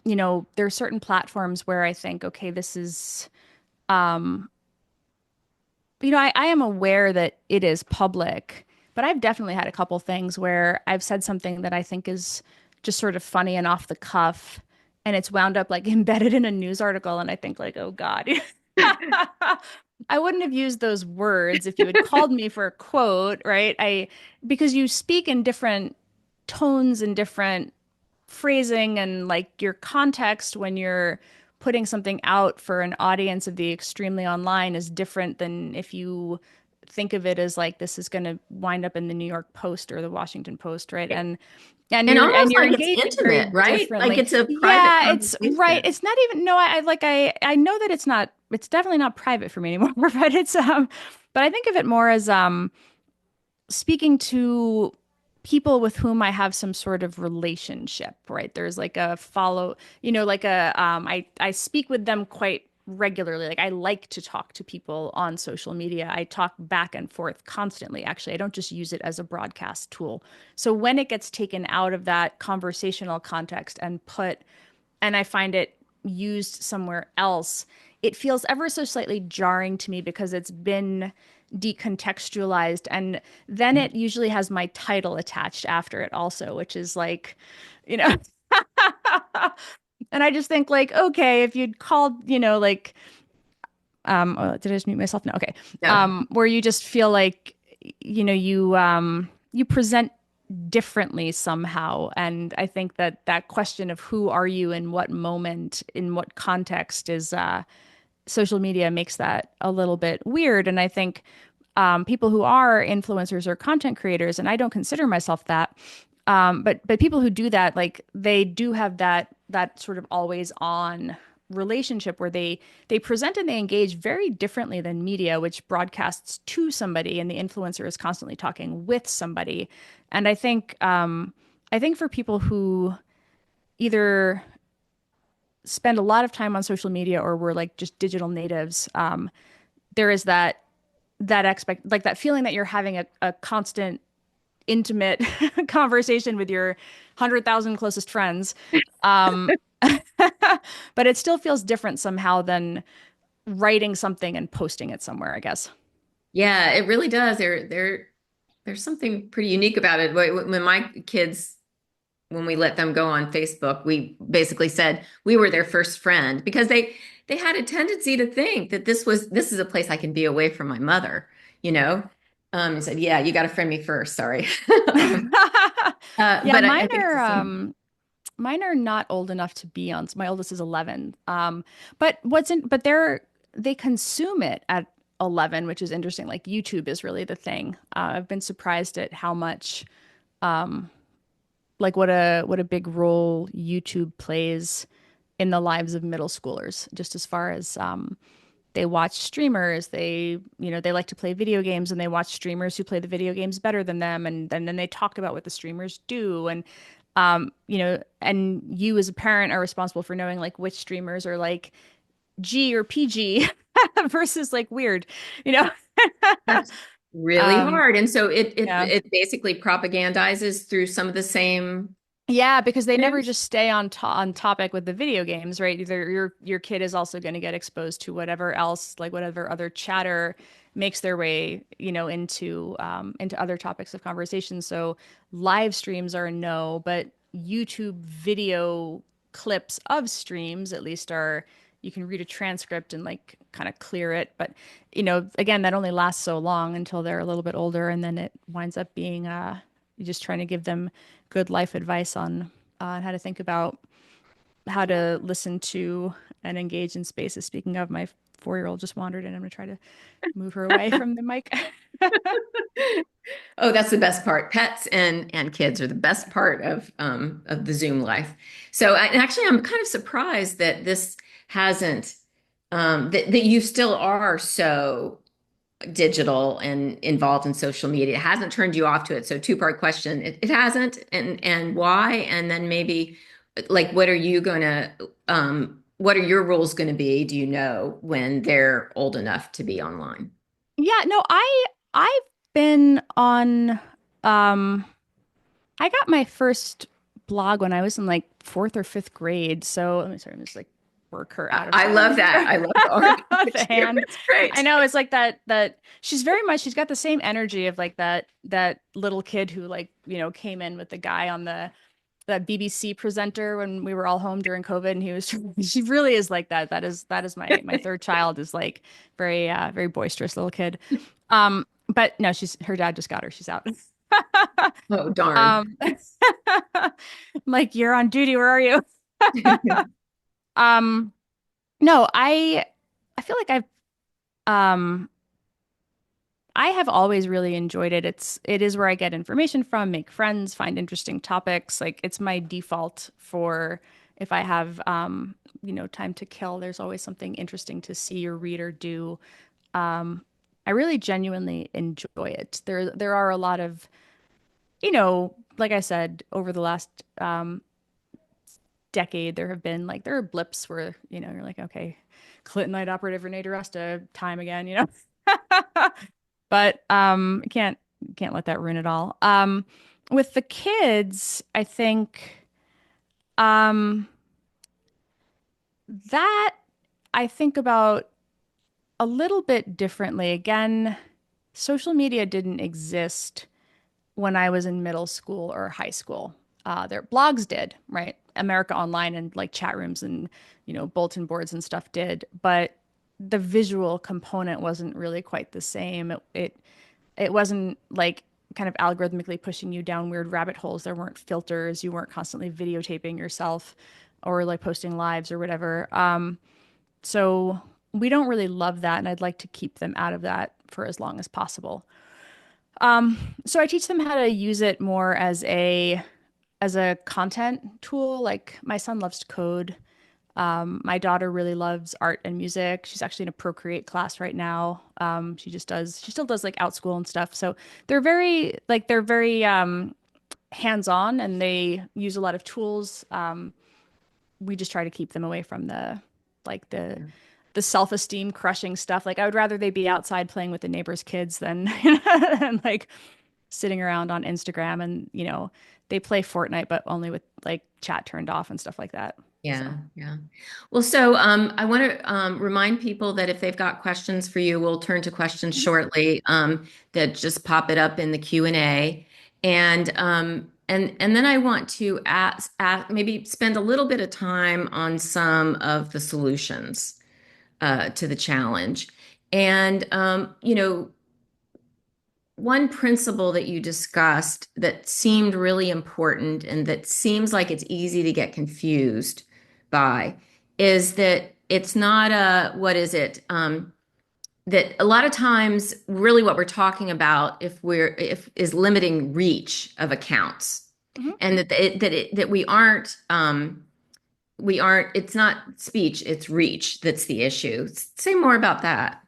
there are certain platforms where I think, okay, this is, I am aware that it is public, but I've definitely had a couple things where I've said something that I think is just sort of funny and off the cuff, and it's wound up like embedded in a news article, and I think like, oh God. I wouldn't have used those words if you had called me for a quote, right? Because you speak in different tones and different phrasing, and like your context when you're putting something out for an audience of the extremely online is different than if you think of it as like this is going to wind up in the New York Post or the Washington Post, right? And And almost you're like it's engaging very intimate, right? Like differently. it's a private Yeah, it's right. conversation. It's not even no, I know that it's not, it's definitely not private for me anymore, but it's but I think of it more as speaking to people with whom I have some sort of relationship, right? There's like a follow, like I speak with them quite regularly. Like I like to talk to people on social media. I talk back and forth constantly. Actually, I don't just use it as a broadcast tool. So when it gets taken out of that conversational context and I find it used somewhere else, it feels ever so slightly jarring to me because it's been decontextualized. And then it usually has my title attached after it also, which is like, you know, and I just think like, okay, if you'd called, like, oh, did I just mute myself? No, okay. No. Where you just feel like, you present differently somehow. And I think that that question of who are you in what moment, in what context is social media makes that a little bit weird. And I think people who are influencers or content creators, and I don't consider myself that, but people who do that, like they do have that sort of always on relationship where they present and they engage very differently than media, which broadcasts to somebody, and the influencer is constantly talking with somebody. And I think for people who either spend a lot of time on social media or were like just digital natives, there is that feeling that you're having a constant intimate conversation with your 100,000 closest friends. Um, but it still feels different somehow than writing something and posting it somewhere, I guess. Yeah, it really does. There's something pretty unique about it. When my kids, when we let them go on Facebook, we basically said we were their first friend because they had a tendency to think that this is a place I can be away from my mother, you know. And said, yeah, you got to friend me first. Sorry. Yeah, But I think it's the same. mine are not old enough to be on. My oldest is 11. But they consume it at 11, which is interesting. Like YouTube is really the thing. I've been surprised at how much like what a big role YouTube plays in the lives of middle schoolers, just as far as they watch streamers, they like to play video games and they watch streamers who play the video games better than them, and then they talk about what the streamers do. And and you as a parent are responsible for knowing like which streamers are like G or PG versus like weird, you know. That's really um hard. And so yeah. it basically propagandizes through some of the same Yeah, because they never news. just stay on topic with the video games, right? Either your kid is also going to get exposed to whatever else, like whatever other chatter makes their way, into other topics of conversation. So live streams are a no, but YouTube video clips of streams at least are, you can read a transcript and like kind of clear it. But again, that only lasts so long until they're a little bit older, and then it winds up being you're just trying to give them good life advice on how to think about how to listen to and engage in spaces. Speaking of, my 4-year-old just wandered in. I'm going to try to move her away from the mic. Oh, that's the best part. Pets and kids are the best part of the Zoom life. So and actually, I'm kind of surprised that this hasn't that you still are so digital and involved in social media. It hasn't turned you off to it. So two-part question. It hasn't, and why? And then maybe like what are your rules going to be, do you know, when they're old enough to be online? Yeah, no, I've been on um I got my first blog when I was in like fourth or fifth grade. So let me sorry, I'm just like work her out of I love that. I love the the architecture. hand. It's I great. know it's like that she's got the same energy of like that little kid who like, came in with the guy on that BBC presenter when we were all home during COVID, and he was she really is like that. That is my third child is like very boisterous little kid. But no, she's her dad just got her. She's out. Oh, darn. Um, I'm like, you're on duty. Where are you? Um, no, I feel like um I have always really enjoyed it. It is where I get information from, make friends, find interesting topics. Like it's my default for if I have time to kill, there's always something interesting to see or read or do. I really genuinely enjoy it. There are a lot of, like I said, over the last decade, there are blips where, you're like, okay, Clintonite operative Renee DiResta, time again, But can't let that ruin it all. With the kids, I think um that I think about a little bit differently. Again, social media didn't exist when I was in middle school or high school. Their blogs did, right? America Online and like chat rooms and, bulletin boards and stuff did, but the visual component wasn't really quite the same. It wasn't like kind of algorithmically pushing you down weird rabbit holes. There weren't filters. You weren't constantly videotaping yourself or like posting lives or whatever. So we don't really love that, and I'd like to keep them out of that for as long as possible. So I teach them how to use it more as a content tool. Like my son loves to code. My daughter really loves art and music. She's actually in a Procreate class right now. She still does like Outschool and stuff. So they're very hands-on and they use a lot of tools. We just try to keep them away from like the Yeah. the self-esteem crushing stuff. Like I would rather they be outside playing with the neighbors' kids than and like sitting around on Instagram and they play Fortnite but only with like chat turned off and stuff like that. Yeah, So. yeah. Well, so I want to remind people that if they've got questions for you, we'll turn to questions Mhm. shortly. That just pop it up in the Q&A, and then I want to maybe spend a little bit of time on some of the solutions to the challenge, and one principle that you discussed that seemed really important and that seems like it's easy to get confused by is that it's not what is it? That a lot of times, really what we're talking about if is limiting reach of accounts, Mhm. and that we aren't, it's not speech, it's reach that's the issue. Say more about that.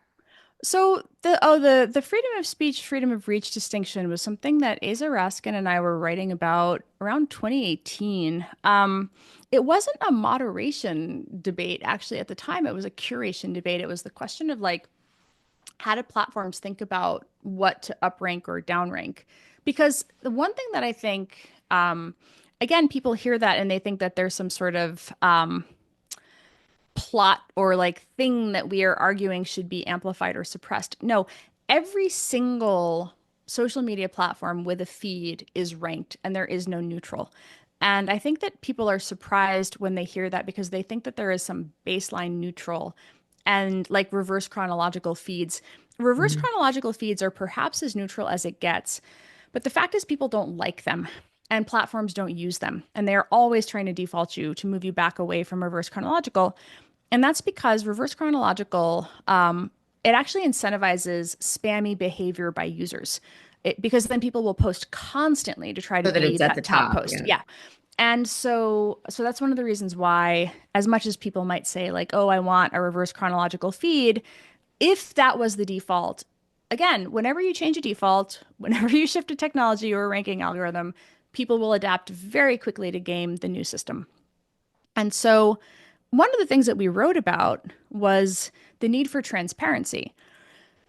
So the freedom of speech, freedom of reach distinction was something that Asa Raskin and I were writing about around 2018. It wasn't a moderation debate actually at the time. It was a curation debate. It was the question of like how do platforms think about what to uprank or downrank? Because the one thing that I think, again, people hear that and they think that there's some sort of plot or like thing that we are arguing should be amplified or suppressed. No, every single social media platform with a feed is ranked and there is no neutral. And I think that people are surprised when they hear that because they think that there is some baseline neutral and like reverse chronological feeds. Reverse Mhm. chronological feeds are perhaps as neutral as it gets, but the fact is people don't like them and platforms don't use them. And they are always trying to default you to move you back away from reverse chronological. And that's because reverse chronological, it actually incentivizes spammy behavior by users. Because then people will post constantly to try to So that be it's at the that top top. post. Yeah. Yeah. And so that's one of the reasons why, as much as people might say, like, oh, I want a reverse chronological feed, if that was the default, again, whenever you change a default, whenever you shift a technology or a ranking algorithm, people will adapt very quickly to game the new system. And so one of the things that we wrote about was the need for transparency.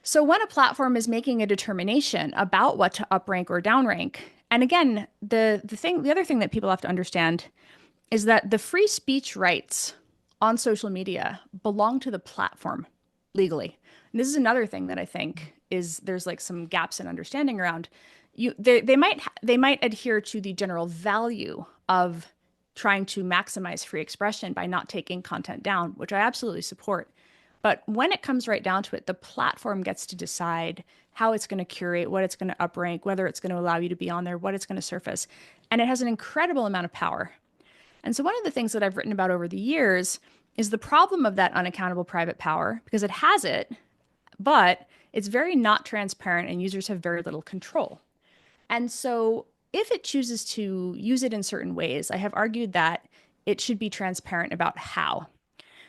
So when a platform is making a determination about what to uprank or downrank, and again, the other thing that people have to understand is that the free speech rights on social media belong to the platform legally. And this is another thing that I think is there's like some gaps in understanding around. They might adhere to the general value of trying to maximize free expression by not taking content down, which I absolutely support. But when it comes right down to it, the platform gets to decide how it's going to curate, what it's going to uprank, whether it's going to allow you to be on there, what it's going to surface. And it has an incredible amount of power. And so, one of the things that I've written about over the years is the problem of that unaccountable private power, because it has it, but it's very not transparent and users have very little control. And so if it chooses to use it in certain ways, I have argued that it should be transparent about how.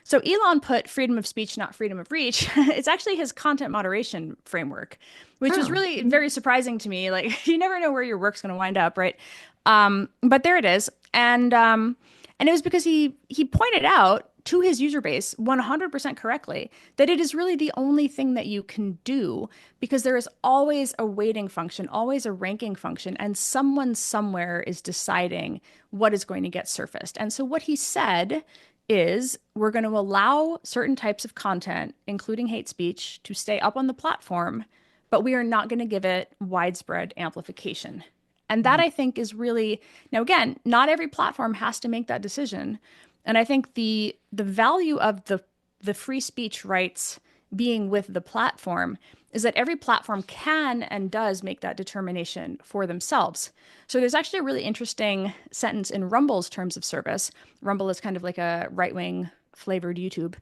So Elon put freedom of speech, not freedom of reach. It's actually his content moderation framework, which was Oh, really very surprising to me. Like you never know where your work's going to wind up, right? But there it is, and it was because he pointed out to his user base 100% correctly that it is really the only thing that you can do because there is always a weighting function, always a ranking function, and someone somewhere is deciding what is going to get surfaced. And so what he said is we're going to allow certain types of content, including hate speech, to stay up on the platform, but we are not going to give it widespread amplification. And that I think is really, now again, not every platform has to make that decision. And I think the value of the free speech rights being with the platform is that every platform can and does make that determination for themselves. So there's actually a really interesting sentence in Rumble's terms of service. Rumble is kind of like a right-wing flavored YouTube.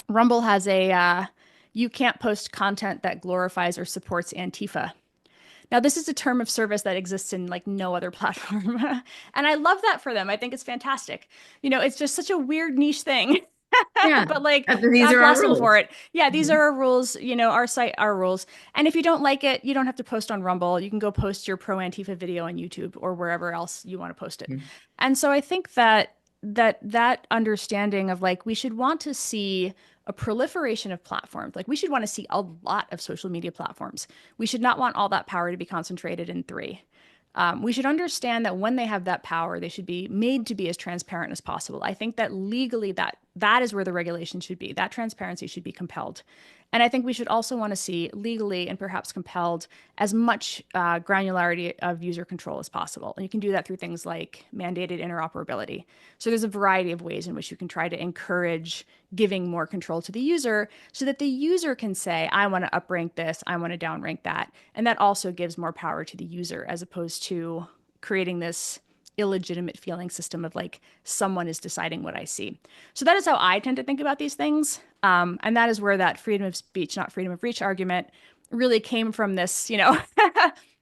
Rumble has a you can't post content that glorifies or supports Antifa. Now, this is a term of service that exists in like no other platform. And I love that for them. I think it's fantastic. It's just such a weird niche thing. yeah. But like, These God are our bless them for rules. it. Yeah, these Mhm. are our rules, our site, our rules. And if you don't like it, you don't have to post on Rumble. You can go post your pro Antifa video on YouTube or wherever else you want to post it. And so I think that understanding of like we should want to see a proliferation of platforms. Like we should want to see a lot of social media platforms. We should not want all that power to be concentrated in three. We should understand that when they have that power, they should be made to be as transparent as possible. I think that legally that is where the regulation should be. That transparency should be compelled. And I think we should also want to see legally and perhaps compelled as much granularity of user control as possible. And you can do that through things like mandated interoperability. So there's a variety of ways in which you can try to encourage giving more control to the user so that the user can say, I want to uprank this, I want to downrank that. And that also gives more power to the user as opposed to creating this illegitimate feeling system of like someone is deciding what I see. So that is how I tend to think about these things. And that is where that freedom of speech, not freedom of reach argument really came from this,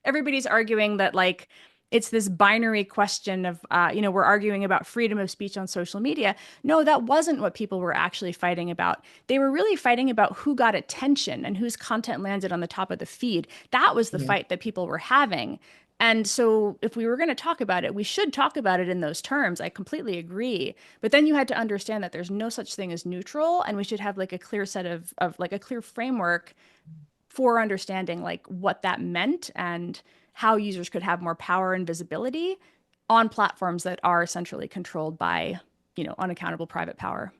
everybody's arguing that like it's this binary question of, we're arguing about freedom of speech on social media. No, that wasn't what people were actually fighting about. They were really fighting about who got attention and whose content landed on the top of the feed. That was the Yeah. fight that people were having. And so if we were going to talk about it, we should talk about it in those terms. I completely agree. But then you had to understand that there's no such thing as neutral, and we should have like a clear set of like a clear framework for understanding like what that meant and how users could have more power and visibility on platforms that are centrally controlled by, unaccountable private power.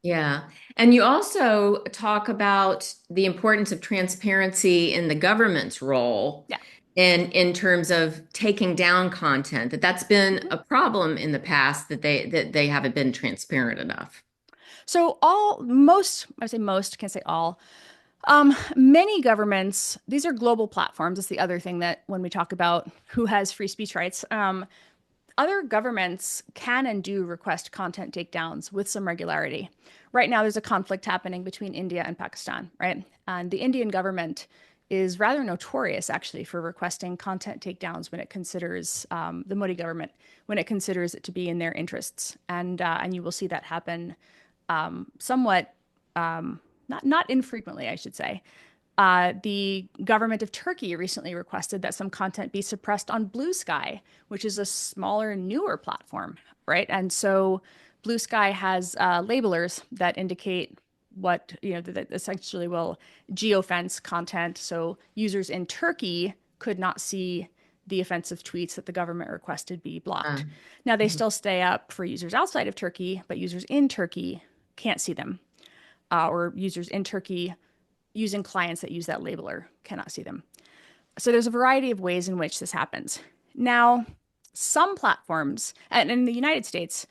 Yeah. And you also talk about the importance of transparency in the government's role Yeah. in terms of taking down content, that's been Mhm. a problem in the past that they haven't been transparent enough. So I say most, can't say all. Many governments, these are global platforms. It's the other thing that when we talk about who has free speech rights, other governments can and do request content takedowns with some regularity. Right now, there's a conflict happening between India and Pakistan, right? And the Indian government is rather notorious, actually, for requesting content takedowns when it considers the Modi government, when it considers it to be in their interests. And you will see that happen somewhat, not infrequently, I should say. The government of Turkey recently requested that some content be suppressed on Blue Sky, which is a smaller, newer platform, right? And so Blue Sky has labelers that indicate what, that essentially will geofence content. So users in Turkey could not see the offensive tweets that the government requested be Uh, blocked. Now, they mhm. still stay up for users outside of Turkey, but users in Turkey can't see them, or users in Turkey using clients that use that labeler cannot see them. So there's a variety of ways in which this happens. Now, some platforms, and in the United States,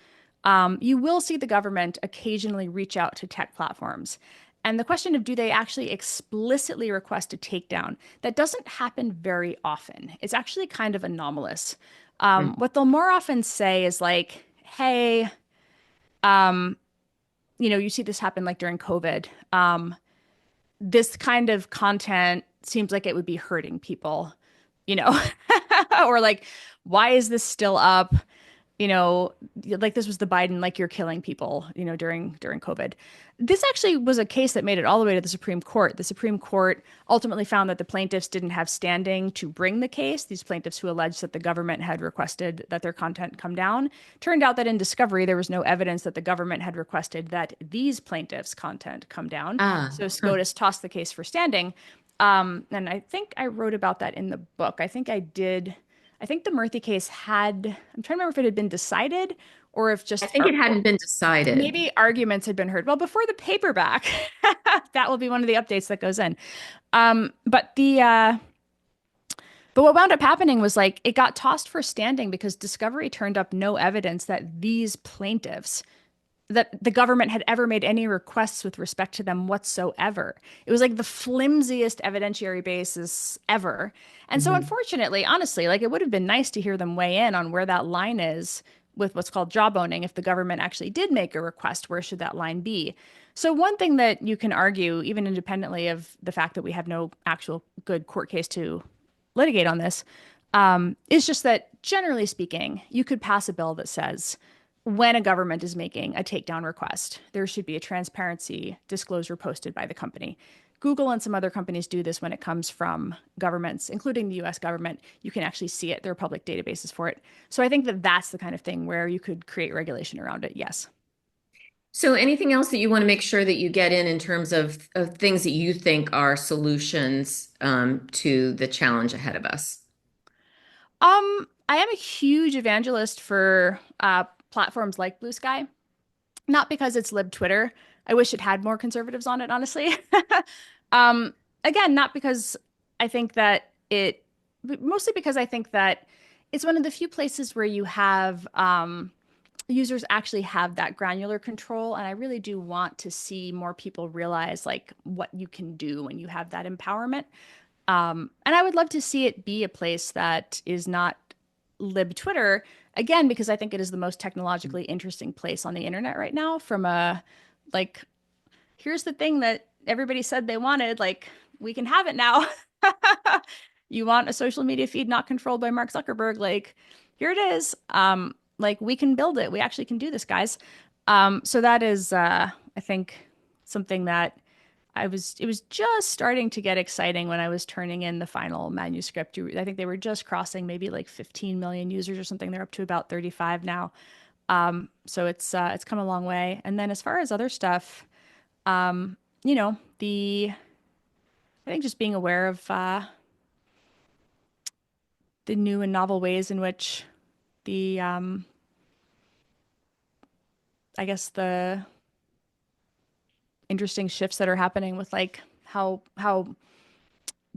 you will see the government occasionally reach out to tech platforms. And the question of do they actually explicitly request a takedown, that doesn't happen very often. It's actually kind of anomalous. What they'll more often say is like, hey, you see this happen like during COVID. this kind of content seems like it would be hurting people, you know, or like, why is this still up? You know, like this was the Biden, like you're killing people, you know, during COVID. This actually was a case that made it all the way to the Supreme Court. The Supreme Court ultimately found that the plaintiffs didn't have standing to bring the case. These plaintiffs who alleged that the government had requested that their content come down. Turned out that in discovery, there was no evidence that the government had requested that these plaintiffs' content come down. Ah, So huh. SCOTUS tossed the case for standing. And I think I wrote about that in the book. I think I did. I think the Murthy case had, I'm trying to remember if it had been decided or if I just think it hadn't been decided. maybe arguments had been heard. Well, before the paperback, that will be one of the updates that goes in. But but what wound up happening was like it got tossed for standing because Discovery turned up no evidence that these plaintiffs that the government had ever made any requests with respect to them whatsoever. It was like the flimsiest evidentiary basis ever. And so, Mhm. unfortunately, honestly, like it would have been nice to hear them weigh in on where that line is with what's called jawboning. If the government actually did make a request, where should that line be? So, one thing that you can argue, even independently of the fact that we have no actual good court case to litigate on this, is just that generally speaking, you could pass a bill that says, when a government is making a takedown request, there should be a transparency disclosure posted by the company. Google and some other companies do this when it comes from governments, including the US government. You can actually see it. There are public databases for it. So I think that that's the kind of thing where you could create regulation around it. Yes. So anything else that you want to make sure that you get in terms of things that you think are solutions to the challenge ahead of us? I am a huge evangelist for platforms like Blue Sky, not because it's lib Twitter. I wish it had more conservatives on it, honestly. Um, Again, not because I think that it, but mostly because I think that it's one of the few places where you have users actually have that granular control. And I really do want to see more people realize like what you can do when you have that empowerment. And I would love to see it be a place that is not lib Twitter, again, because I think it is the most technologically interesting place on the internet right now from a like here's the thing that everybody said they wanted. Like, we can have it now. You want a social media feed not controlled by Mark Zuckerberg? Like, here it is. Like we can build it. We actually can do this, guys. So that is, I think, something that it was just starting to get exciting when I was turning in the final manuscript. I think they were just crossing maybe like 15 million users or something. They're up to about 35 now. So it's come a long way. And then as far as other stuff, you know, I think just being aware of the new and novel ways in which the I guess the interesting shifts that are happening with like how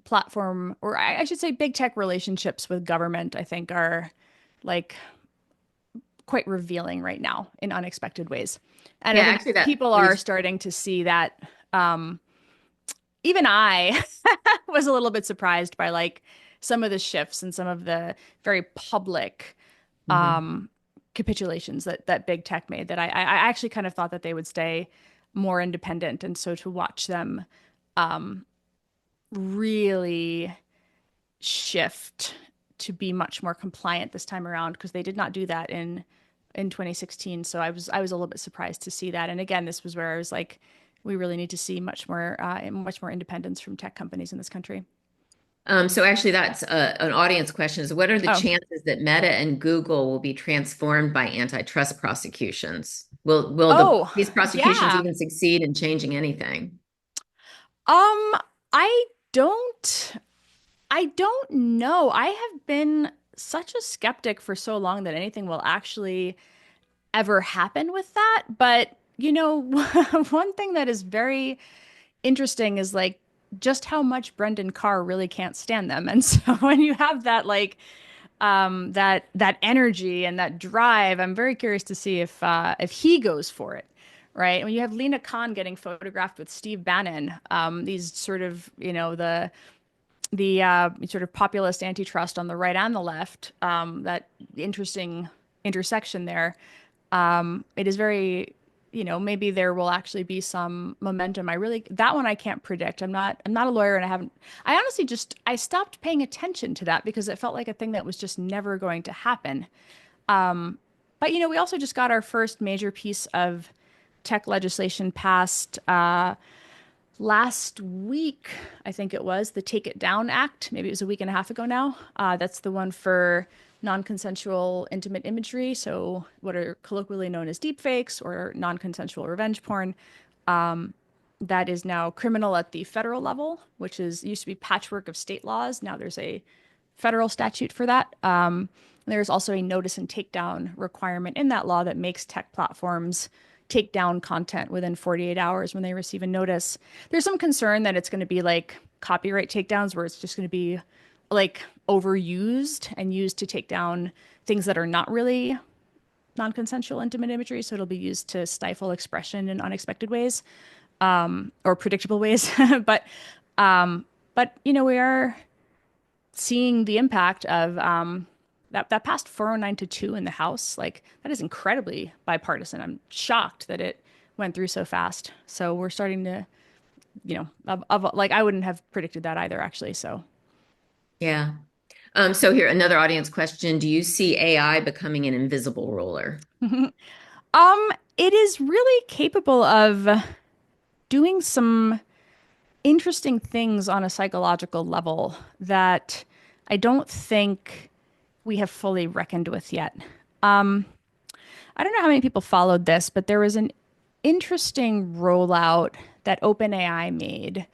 platform or I should say big tech relationships with government I think are like quite revealing right now in unexpected ways. And Yeah, I think actually that people when you are starting to see that even I was a little bit surprised by like some of the shifts and some of the very public Mhm. capitulations that big tech made that I actually kind of thought that they would stay more independent. And so to watch them really shift to be much more compliant this time around because they did not do that in 2016. So I was a little bit surprised to see that. And again, this was where I was like, we really need to see much more independence from tech companies in this country. So actually that's an audience question is what are the Oh, chances that Meta and Google will be transformed by antitrust prosecutions? Will oh, these prosecutions yeah. even succeed in changing anything? Um, I don't I don't know. I have been such a skeptic for so long that anything will actually ever happen with that. But, you know, one thing that is very interesting is like just how much Brendan Carr really can't stand them. And so when you have that like that energy and that drive, I'm very curious to see if he goes for it. Right. When you have Lena Khan getting photographed with Steve Bannon, these sort of, you know, the sort of populist antitrust on the right and the left, that interesting intersection there. It is very maybe there will actually be some momentum. That one I can't predict. I'm not a lawyer, and I honestly I stopped paying attention to that because it felt like a thing that was just never going to happen. But we also just got our first major piece of tech legislation passed last week. I think it was the Take It Down Act. Maybe it was a week and a half ago now. That's the one for non-consensual intimate imagery. So what are colloquially known as deepfakes or non-consensual revenge porn. That is now criminal at the federal level, which used to be patchwork of state laws. Now there's a federal statute for that. There's also a notice and takedown requirement in that law that makes tech platforms take down content within 48 hours when they receive a notice. There's some concern that it's going to be like copyright takedowns where it's just going to be like overused and used to take down things that are not really non-consensual intimate imagery. So it'll be used to stifle expression in unexpected ways, or predictable ways. But we are seeing the impact of that passed 409-2 in the House. Like that is incredibly bipartisan. I'm shocked that it went through so fast. So we're starting to, like I wouldn't have predicted that either, actually. So Yeah. So here, another audience question. Do you see AI becoming an invisible ruler? it is really capable of doing some interesting things on a psychological level that I don't think we have fully reckoned with yet. I don't know how many people followed this, but there was an interesting rollout that OpenAI made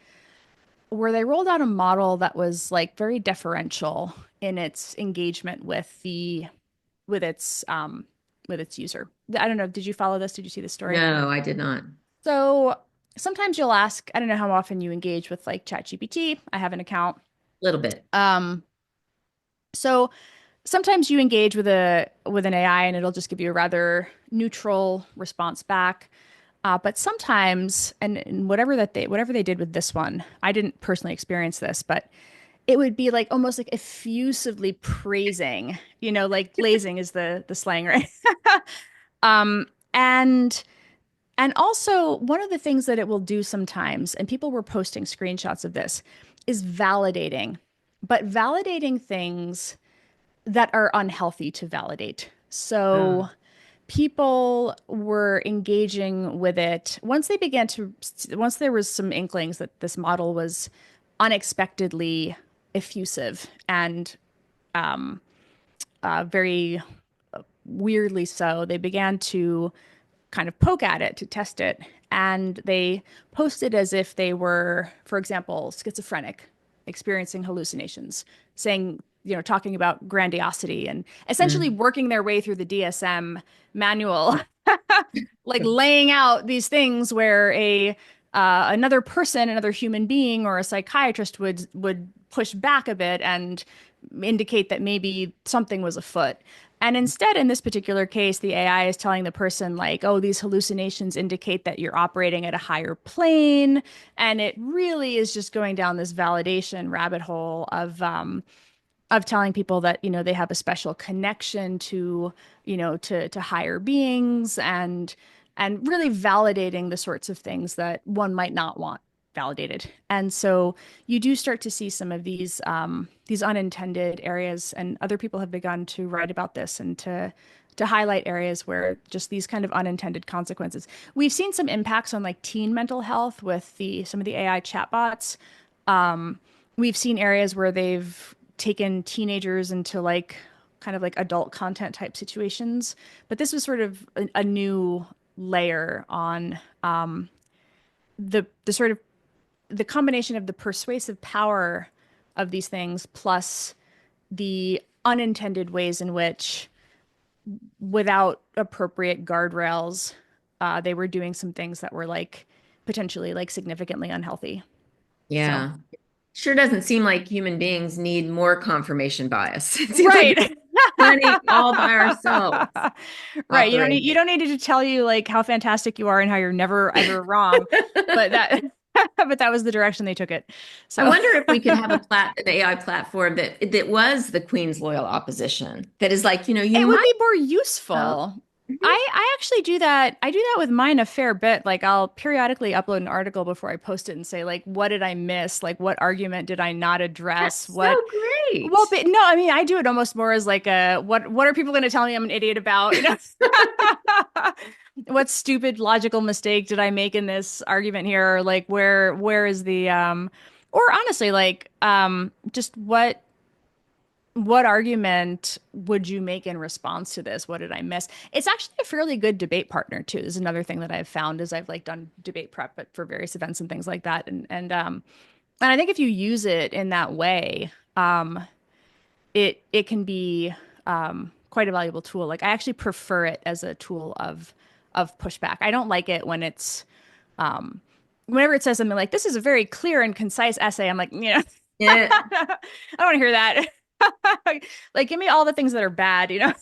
where they rolled out a model that was like very deferential in its engagement with with its user. I don't know. Did you follow this? Did you see the story? No, I did not. So sometimes you'll ask, I don't know how often you engage with like ChatGPT. I have an account. A little bit. So sometimes you engage with an AI and it'll just give you a rather neutral response back. But sometimes, and whatever they did with this one, I didn't personally experience this, but it would be like almost like effusively praising, like glazing is the slang, right? Um, and and also one of the things that it will do sometimes, and people were posting screenshots of this, is validating, but validating things that are unhealthy to validate. So people were engaging with it once there was some inklings that this model was unexpectedly effusive and very weirdly so. They began to kind of poke at it to test it. And they posted as if they were, for example, schizophrenic, experiencing hallucinations, saying, talking about grandiosity and essentially working their way through the DSM manual, like laying out these things where another person, another human being, or a psychiatrist would push back a bit and indicate that maybe something was afoot. And instead, in this particular case, the AI is telling the person like, oh, these hallucinations indicate that you're operating at a higher plane. And it really is just going down this validation rabbit hole of telling people that, they have a special connection to, to higher beings and really validating the sorts of things that one might not want validated. And so you do start to see some of these unintended areas, and other people have begun to write about this and to highlight areas where just these kind of unintended consequences. We've seen some impacts on like teen mental health with some of the AI chatbots. We've seen areas where they've taken teenagers into like kind of like adult content type situations, but this was sort of a new layer on the sort of the combination of the persuasive power of these things plus the unintended ways in which, without appropriate guardrails, they were doing some things that were like potentially like significantly unhealthy. Yeah. So, Sure doesn't seem like human beings need more confirmation bias. It seems like right. plenty all by ourselves Right. You operating. don't need it to tell you like how fantastic you are and how you're never ever wrong. But that but that was the direction they took it. I So wonder if we could have an AI platform that was the Queen's loyal opposition. That is like, you it would might be more know. useful. I actually do that. I do that with mine a fair bit. Like I'll periodically upload an article before I post it and say like, what did I miss? Like what argument did I not address? That's so What well, great. but no, I mean, I do it almost more as like a what are people going to tell me I'm an idiot about? You know, what stupid logical mistake did I make in this argument here? Or like where is the or honestly like just what argument would you make in response to this? What did I miss? It's actually a fairly good debate partner too. This is another thing that I've found as I've like done debate prep, but for various events and things like that. And I think if you use it in that way, it can be quite a valuable tool. Like I actually prefer it as a tool of pushback. I don't like it when it's whenever it says something like this is a very clear and concise essay. I'm like, yeah, Yeah. I don't want to hear that. Like, give me all the things that are bad, you know?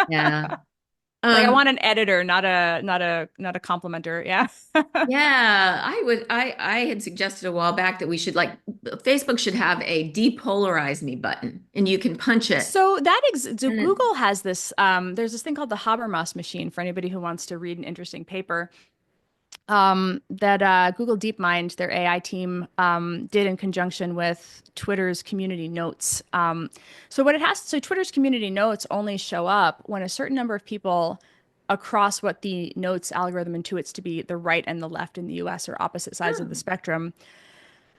Yeah. Like I Um, want an editor, not a complimenter. Yeah. yeah, I had suggested a while back that we should like Facebook should have a depolarize me button and you can punch it. So And Google has this there's this thing called the Habermas machine for anybody who wants to read an interesting paper that Google DeepMind, their AI team, did in conjunction with Twitter's community notes. So Twitter's community notes only show up when a certain number of people across what the notes algorithm intuits to be the right and the left in the US or opposite sides of the oh, spectrum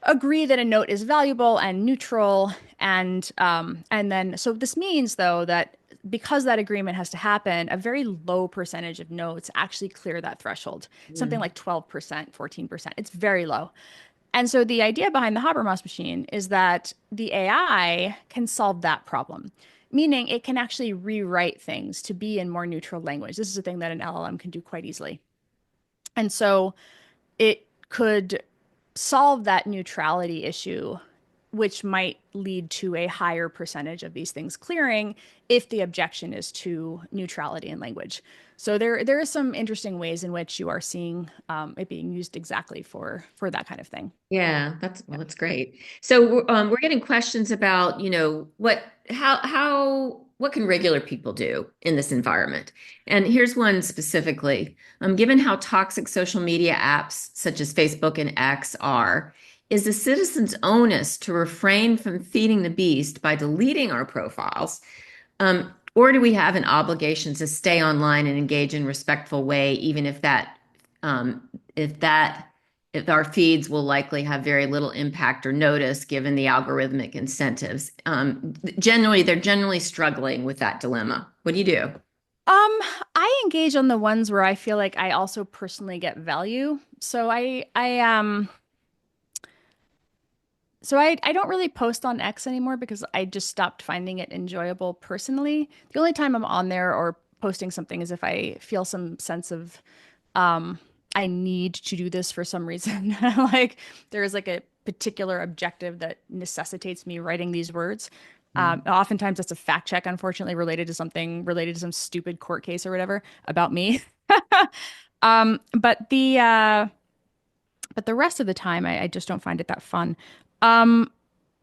agree that a note is valuable and neutral and then so this means though that because that agreement has to happen a very low percentage of notes actually clear that threshold, something mm, like 12%, 14%. It's very low. And so the idea behind the Habermas machine is that the AI can solve that problem, meaning it can actually rewrite things to be in more neutral language. This is a thing that an LLM can do quite easily. And so it could solve that neutrality issue, which might lead to a higher percentage of these things clearing if the objection is to neutrality in language. So there are some interesting ways in which you are seeing it being used exactly for that kind of thing. yeah, that's well, Yeah. that's great. So we're getting questions about, what can regular people do in this environment? And here's one specifically. Given how toxic social media apps such as Facebook and X are, is the citizen's onus to refrain from feeding the beast by deleting our profiles? Or do we have an obligation to stay online and engage in respectful way, even um, if that, if our feeds will likely have very little impact or notice given the algorithmic incentives? They're generally struggling with that dilemma. What do you do? Um, I engage on the ones where I feel like I also personally get value. So I don't really post on X anymore because I just stopped finding it enjoyable personally. The only time I'm on there or posting something is if I feel some sense of I need to do this for some reason. Like there is like a particular objective that necessitates me writing these words. Oftentimes that's a fact check, unfortunately, related to some stupid court case or whatever about me. Um, but the uh, but the rest of the time, I just don't find it that fun. Um,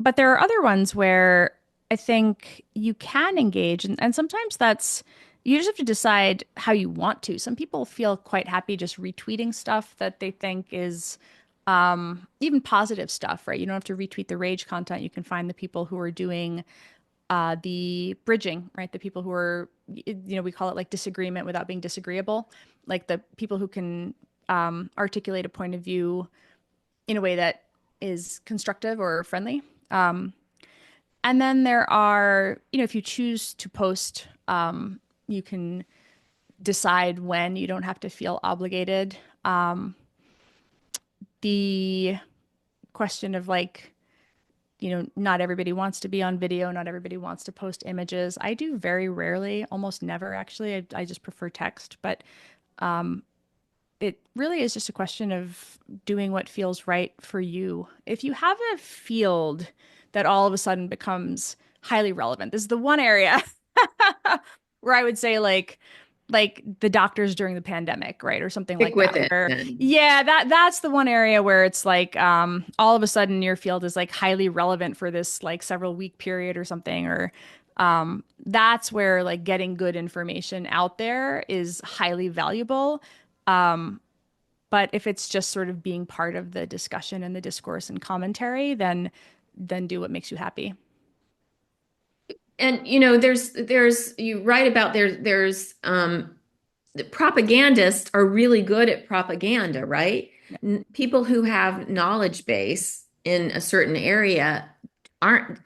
but there are other ones where I think you can engage, and sometimes that's you just have to decide how you want to. Some people feel quite happy just retweeting stuff that they think is even positive stuff, right? You don't have to retweet the rage content. You can find the people who are doing the bridging, right? The people who are, we call it like disagreement without being disagreeable, like the people who can articulate a point of view in a way that is constructive or friendly. And then there are, if you choose to post, you can decide when you don't have to feel obligated. The question of like, not everybody wants to be on video, not everybody wants to post images. I do very rarely, almost never actually. I just prefer text, but it really is just a question of doing what feels right for you. If you have a field that all of a sudden becomes highly relevant, this is the one area where I would say like the doctors during the pandemic, right? Or something Stick like with that. it Where then. yeah, that's the one area where it's like all of a sudden your field is like highly relevant for this like several week period or something, or That's where like getting good information out there is highly valuable. Um, but if it's just sort of being part of the discussion and the discourse and commentary, then do what makes you happy. And there's you write about there's the propagandists are really good at propaganda, right? People who have knowledge base in a certain area aren't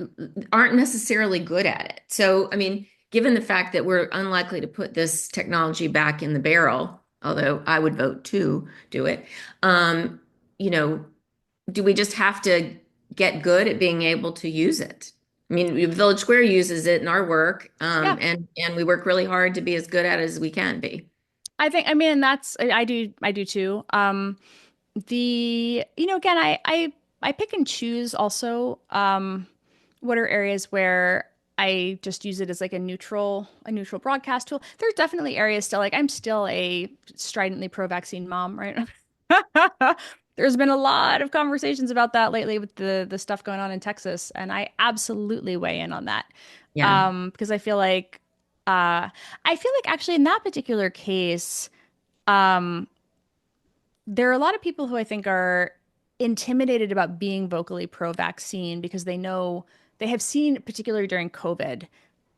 aren't necessarily good at it. So, I mean, given the fact that we're unlikely to put this technology back in the barrel, although I would vote to do it, um, you know, do we just have to get good at being able to use it? I mean, Village Square uses it in our work, Yeah. and we work really hard to be as good at it as we can be. I mean, I do too. Again, I pick and choose also, what are areas where I just use it as like a neutral broadcast tool. There's definitely areas still, like I'm still a stridently pro-vaccine mom, right? There's been a lot of conversations about that lately with the stuff going on in Texas, and I absolutely weigh in on that. Yeah. Because I feel like actually in that particular case, um, there are a lot of people who I think are intimidated about being vocally pro-vaccine because they have seen, particularly during COVID,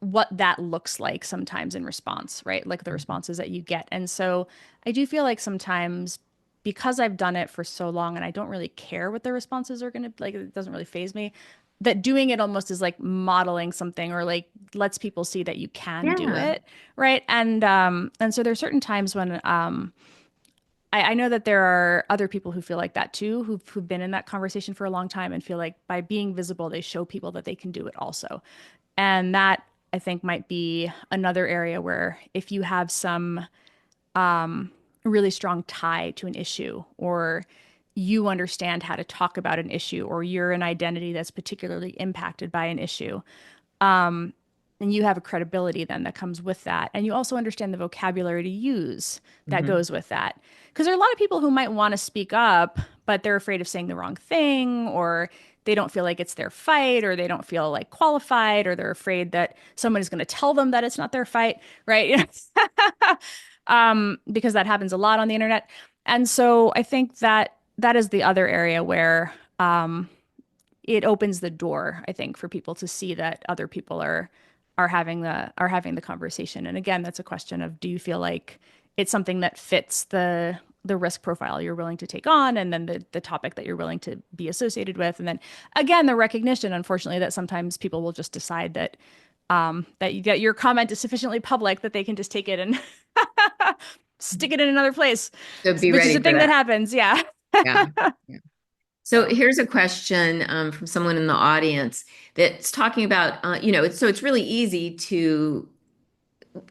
what that looks like sometimes in response, right? Like the responses that you get. And so I do feel like sometimes because I've done it for so long and I don't really care what the responses are going to like, it doesn't really faze me, that doing it almost is like modeling something or like lets people see that you can do Yeah. it, right? And so there's certain times when I know that there are other people who feel like that too, who've been in that conversation for a long time and feel like by being visible, they show people that they can do it also. And that I think might be another area where if you have some really strong tie to an issue, or you understand how to talk about an issue, or you're an identity that's particularly impacted by an issue, and you have a credibility then that comes with that. And you also understand the vocabulary to use that Hmm. goes with that. Because there are a lot of people who might want to speak up, but they're afraid of saying the wrong thing, or they don't feel like it's their fight, or they don't feel like qualified, or they're afraid that someone is going to tell them that it's not their fight, right? Because that happens a lot on the internet. And so I think that that is the other area where it opens the door, I think, for people to see that other people are having the conversation. And again, that's a question of do you feel like it's something that fits the risk profile you're willing to take on, and then the topic that you're willing to be associated with, and then again the recognition, unfortunately, that sometimes people will just decide that that your comment is sufficiently public that they can just take it and stick it in another place, So be which is ready a for thing that that. happens. Yeah. Yeah. Yeah. So So here's a question from someone in the audience that's talking about, it's really easy to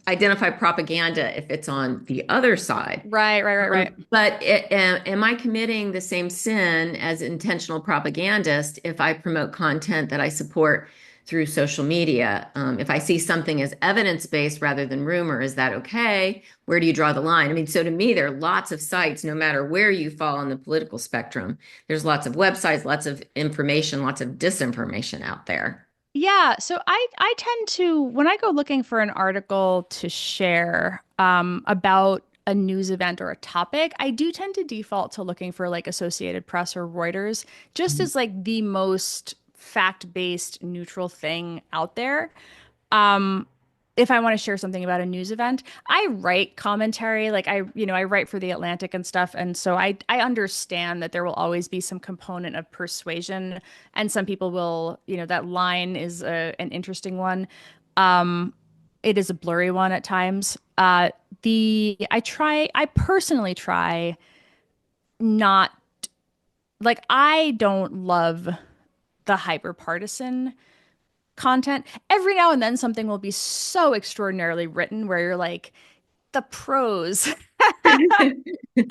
identify propaganda if it's on the other side. right, right, right, right. But am I committing the same sin as intentional propagandist if I promote content that I support through social media? If I see something as evidence-based rather than rumor, is that okay? Where do you draw the line? I mean, so to me, there are lots of sites, no matter where you fall on the political spectrum. There's lots of websites, lots of information, lots of disinformation out there. Yeah, so I tend to when I go looking for an article to share about a news event or a topic, I do tend to default to looking for like Associated Press or Reuters, just Mhm. as like the most fact-based neutral thing out there. Um, if I want to share something about a news event, I write commentary, like I write for The Atlantic and stuff, and so I understand that there will always be some component of persuasion, and some people will, that line is an interesting one. Um, it is a blurry one at times. I personally try not like I don't love the hyper partisan content. Every now and then something will be so extraordinarily written where you're like, the prose. There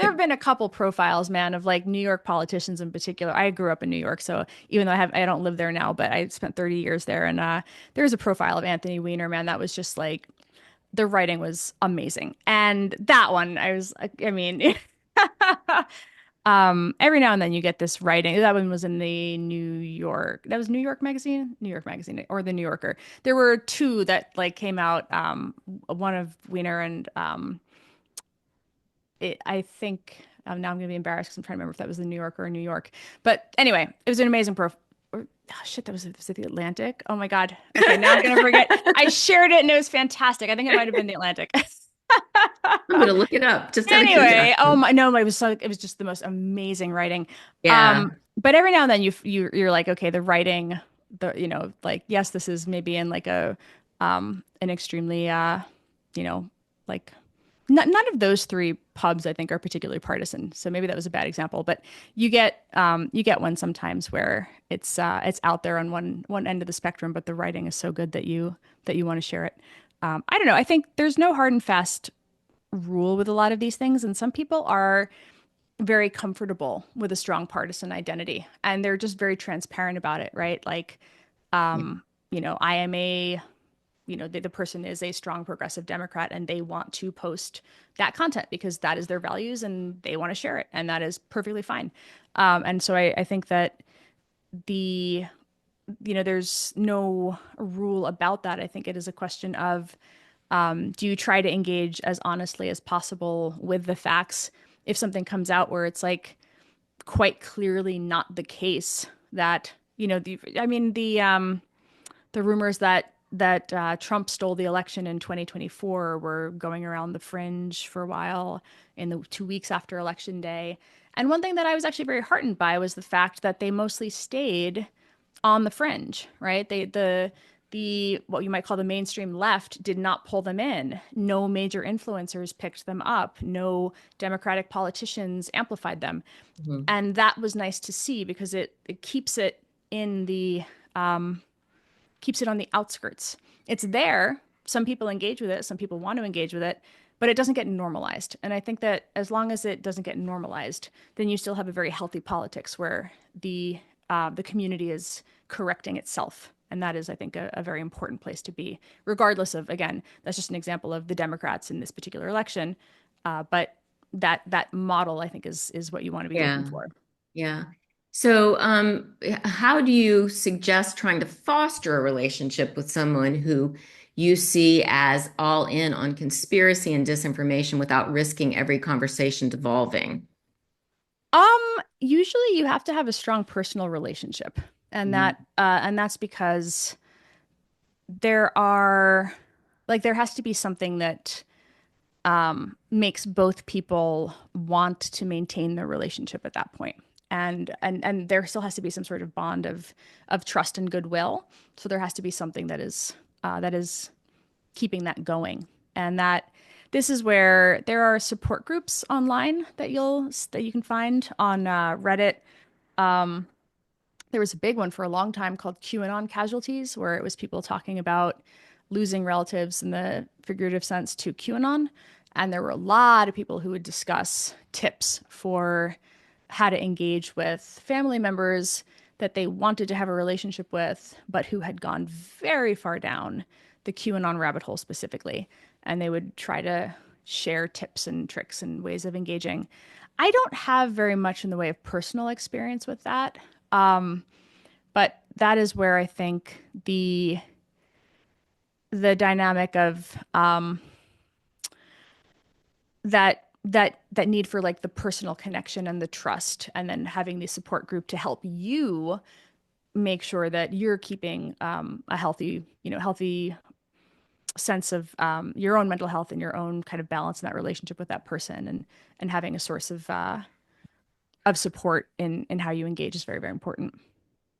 have been a couple profiles, man, of like New York politicians in particular. I grew up in New York, so even though I don't live there now, but I spent 30 years there, and there's a profile of Anthony Weiner, man, that was just like the writing was amazing. And that one, I mean, Every now and then you get this writing. That one was in the that was New York Magazine, or the New Yorker. There were two that like came out, one of Wiener and I think now I'm gonna be embarrassed because I'm trying to remember if that was the New Yorker or New York. But anyway, it was an amazing shit, was it the Atlantic? Oh my God. Okay, now I'm gonna forget. I shared it and it was fantastic. I think it might have been the Atlantic. I'm going to look it up just out of Anyway, oh curiosity. my no, it was just the most amazing writing. Yeah. But every now and then you're like, okay, the writing, like yes, this is maybe in like an extremely you know, like none of those three pubs I think are particularly partisan. So maybe that was a bad example, but you get one sometimes where it's out there on one end of the spectrum, but the writing is so good that you want to share it. I don't know. I think there's no hard and fast rule with a lot of these things, and some people are very comfortable with a strong partisan identity, and they're just very transparent about it, right? Like, Yeah. I am the person is a strong progressive Democrat, and they want to post that content because that is their values, and they want to share it, and that is perfectly fine. And so I think that the there's no rule about that. I think it is a question of do you try to engage as honestly as possible with the facts if something comes out where it's like quite clearly not the case that the rumors that Trump stole the election in 2024 were going around the fringe for a while in the 2 weeks after election day. And one thing that I was actually very heartened by was the fact that they mostly stayed on the fringe, right? The what you might call the mainstream left did not pull them in. No major influencers picked them up. No Democratic politicians amplified them. Mhm. And that was nice to see because it keeps it in the keeps it on the outskirts. It's there. Some people engage with it, some people want to engage with it, but it doesn't get normalized. And I think that as long as it doesn't get normalized, then you still have a very healthy politics where the community is correcting itself. And that is, I think, a very important place to be, regardless of, again, that's just an example of the Democrats in this particular election. But that model, I think, is what you want to be looking Yeah. for. Yeah. So, how do you suggest trying to foster a relationship with someone who you see as all in on conspiracy and disinformation without risking every conversation devolving? Usually you have to have a strong personal relationship, Mhm. and that's because there are there has to be something that makes both people want to maintain their relationship at that point. And there still has to be some sort of bond of trust and goodwill. So there has to be something that is keeping that going. And that this is where there are support groups online that you can find on Reddit. There was a big one for a long time called QAnon casualties, where it was people talking about losing relatives in the figurative sense to QAnon. And there were a lot of people who would discuss tips for how to engage with family members that they wanted to have a relationship with, but who had gone very far down the QAnon rabbit hole specifically. And they would try to share tips and tricks and ways of engaging. I don't have very much in the way of personal experience with that. But that is where I think the dynamic of that need for like the personal connection and the trust, and then having the support group to help you make sure that you're keeping a healthy sense of your own mental health and your own kind of balance in that relationship with that person, and having a source of support in how you engage is very, very important.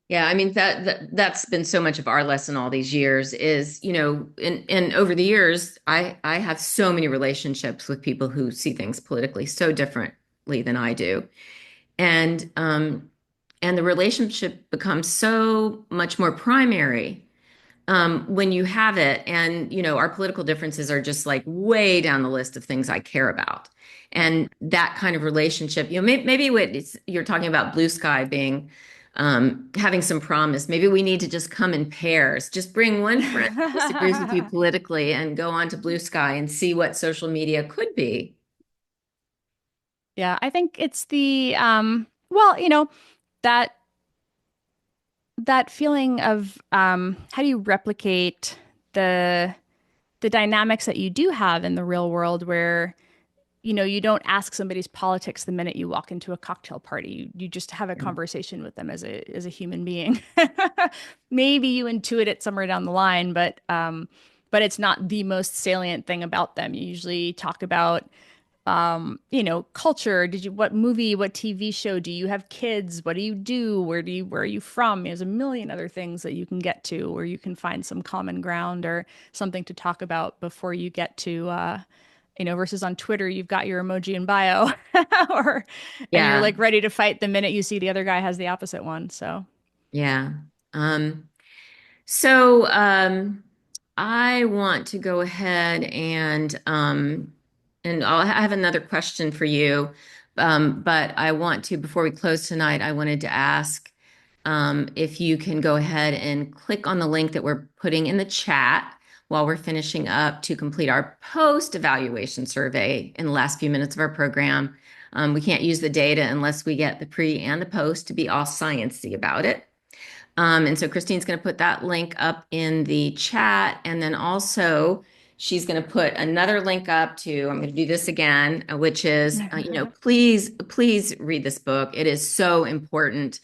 Yeah, I mean that's been so much of our lesson all these years is, and over the years, I have so many relationships with people who see things politically so differently than I do. And the relationship becomes so much more primary when you have it. And, our political differences are just like way down the list of things I care about. And that kind of relationship, maybe what you're talking about blue sky being having some promise. Maybe we need to just come in pairs. Just bring one friend who disagrees with you politically and go on to blue sky and see what social media could be. Yeah, I think it's the well, that that feeling of how do you replicate the the dynamics that you do have in the real world where you don't ask somebody's politics the minute you walk into a cocktail party. You just have a conversation with them as a human being. Maybe you intuit it somewhere down the line, but it's not the most salient thing about them. You usually talk about culture. What movie, what TV show, do you have kids? What do you do? Where are you from? There's a million other things that you can get to where you can find some common ground or something to talk about before you get to versus on Twitter, you've got your emoji in bio or and you're Yeah. like ready to fight the minute you see the other guy has the opposite one. So Yeah. Um, so I want to go ahead and I have another question for you. But I want to, before we close tonight, I wanted to ask if you can go ahead and click on the link that we're putting in the chat while we're finishing up to complete our post-evaluation survey in the last few minutes of our program. We can't use the data unless we get the pre and the post to be all sciencey about it. And so Christine's going to put that link up in the chat. And then also she's going to put another link up to, I'm going to do this again, which is, please, please read this book. It is so important.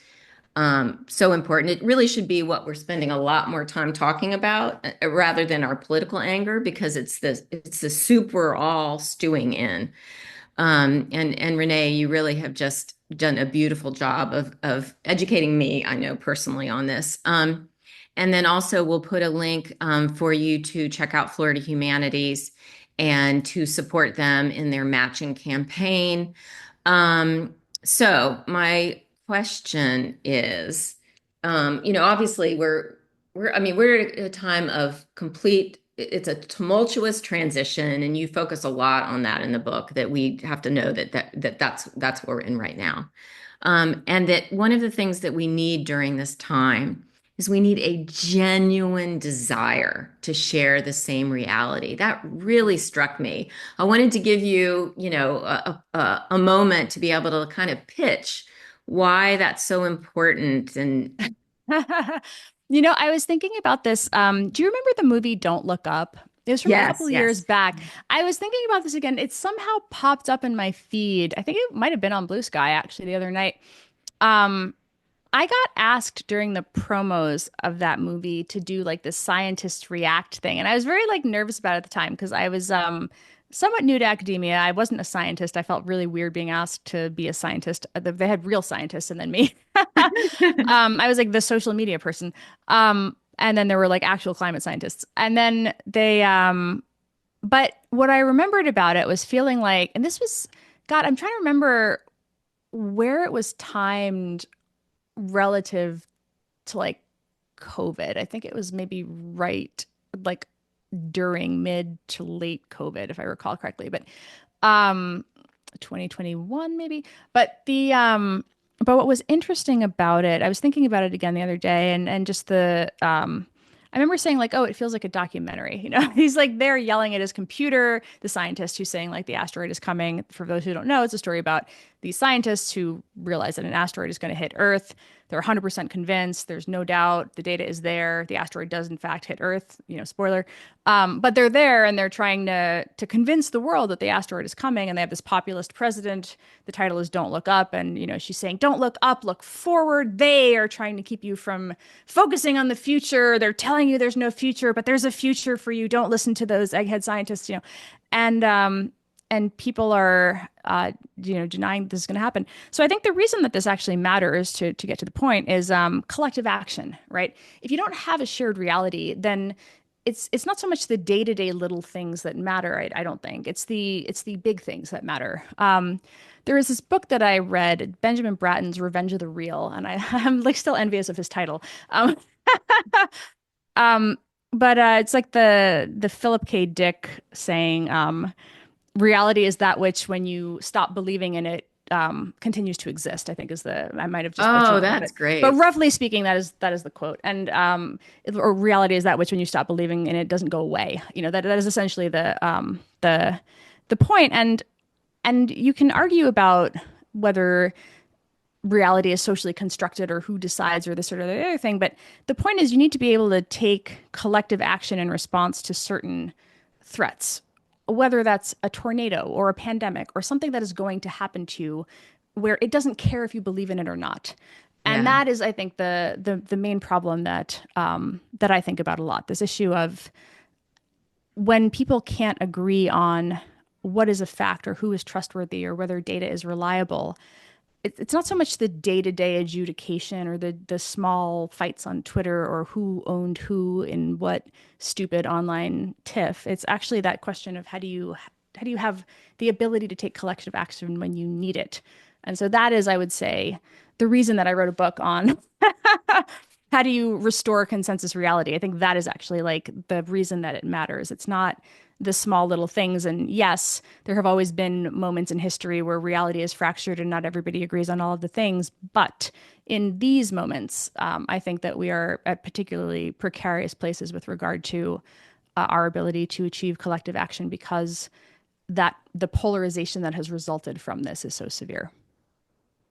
So important. It really should be what we're spending a lot more time talking about rather than our political anger, because it's the soup we're all stewing in. And Renee, you really have just done a beautiful job of educating me, I know personally on this. And then also we'll put a link for you to check out Florida Humanities and to support them in their matching campaign. So my question is, obviously we're at a time of it's a tumultuous transition, and you focus a lot on that in the book, that we have to know that's what we're in right now. And that one of the things that we need during this time is we need a genuine desire to share the same reality. That really struck me. I wanted to give you, a moment to be able to kind of pitch why that's so important. And I was thinking about this. Do you remember the movie Don't Look Up? It was from a couple yes, of years yes. back. I was thinking about this again. It somehow popped up in my feed. I think it might have been on Blue Sky actually the other night. Um, I got asked during the promos of that movie to do like this scientist react thing. And I was very like nervous about it at the time because I was somewhat new to academia. I wasn't a scientist. I felt really weird being asked to be a scientist. They had real scientists and then me. I was like the social media person. And then there were like actual climate scientists. And then but what I remembered about it was feeling like, and this was, God, I'm trying to remember where it was timed relative to like COVID. I think it was maybe right like during mid to late COVID, if I recall correctly. But 2021 maybe. But what was interesting about it, I was thinking about it again the other day and just I remember saying like, oh, it feels like a documentary. He's like there yelling at his computer, the scientist who's saying like the asteroid is coming. For those who don't know, it's a story about these scientists who realize that an asteroid is going to hit Earth. They're 100% convinced. There's no doubt. The data is there. The asteroid does in fact hit Earth. Spoiler. But they're there and they're trying to convince the world that the asteroid is coming. And they have this populist president. The title is "Don't Look Up," and she's saying, "Don't look up, look forward." They are trying to keep you from focusing on the future. They're telling you there's no future, but there's a future for you. Don't listen to those egghead scientists. And and people are denying this is going to happen. So I think the reason that this actually matters to get to the point is collective action, right? If you don't have a shared reality, then it's not so much the day-to-day little things that matter. I don't think it's the big things that matter. There is this book that I read, Benjamin Bratton's Revenge of the Real, and I'm like still envious of his title. Um, but it's like the Philip K. Dick saying, reality is that which, when you stop believing in it, continues to exist. I think is I might have just Oh, butchered that, that's but great. roughly speaking, that is the quote. And or reality is that which, when you stop believing in it, doesn't go away. That is essentially the point. And you can argue about whether reality is socially constructed or who decides or this or the other thing. But the point is, you need to be able to take collective action in response to certain threats, whether that's a tornado or a pandemic or something that is going to happen to you where it doesn't care if you believe in it or not. And Yeah. that is, I think, the main problem that that I think about a lot. This issue of when people can't agree on what is a fact or who is trustworthy or whether data is reliable, it's not so much the day-to-day adjudication or the small fights on Twitter or who owned who in what stupid online tiff. It's actually that question of how do you have the ability to take collective action when you need it. And so that is, I would say, the reason that I wrote a book on how do you restore consensus reality. I think that is actually like the reason that it matters. It's not the small little things. And yes, there have always been moments in history where reality is fractured and not everybody agrees on all of the things. But in these moments, I think that we are at particularly precarious places with regard to our ability to achieve collective action because that the polarization that has resulted from this is so severe.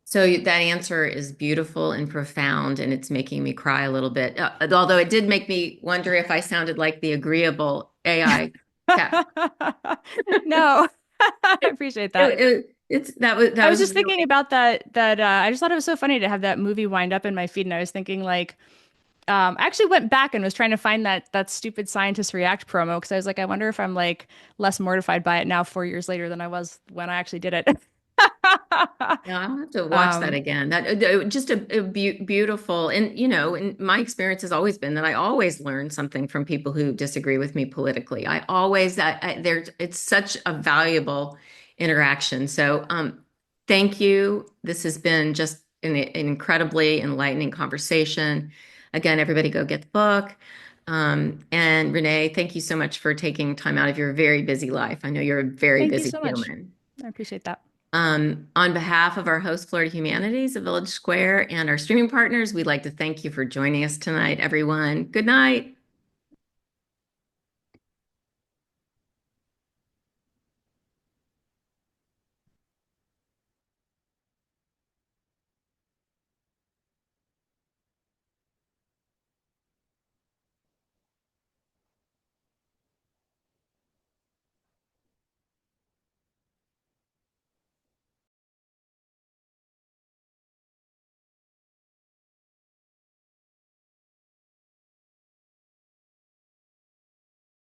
So that answer is beautiful and profound, and it's making me cry a little bit. Although it did make me wonder if I sounded like the agreeable AI cat. No, I appreciate that. That I was was just thinking really. about that I just thought it was so funny to have that movie wind up in my feed, and I was thinking like I actually went back and was trying to find that stupid Scientists React promo because I was like, I wonder if I'm like less mortified by it now 4 years later than I was when I actually did it. Yeah, I'll have to watch that Um, again. That just a beautiful, and and my experience has always been that I always learn something from people who disagree with me politically. I always that there's it's such a valuable interaction. So, thank you. This has been just an incredibly enlightening conversation. Again, everybody go get the book. And Renee, thank you so much for taking time out of your very busy life. I know you're a very Thank you busy so much. human. I appreciate that. On behalf of our host, Florida Humanities, the Village Square, and our streaming partners, we'd like to thank you for joining us tonight, everyone. Good night.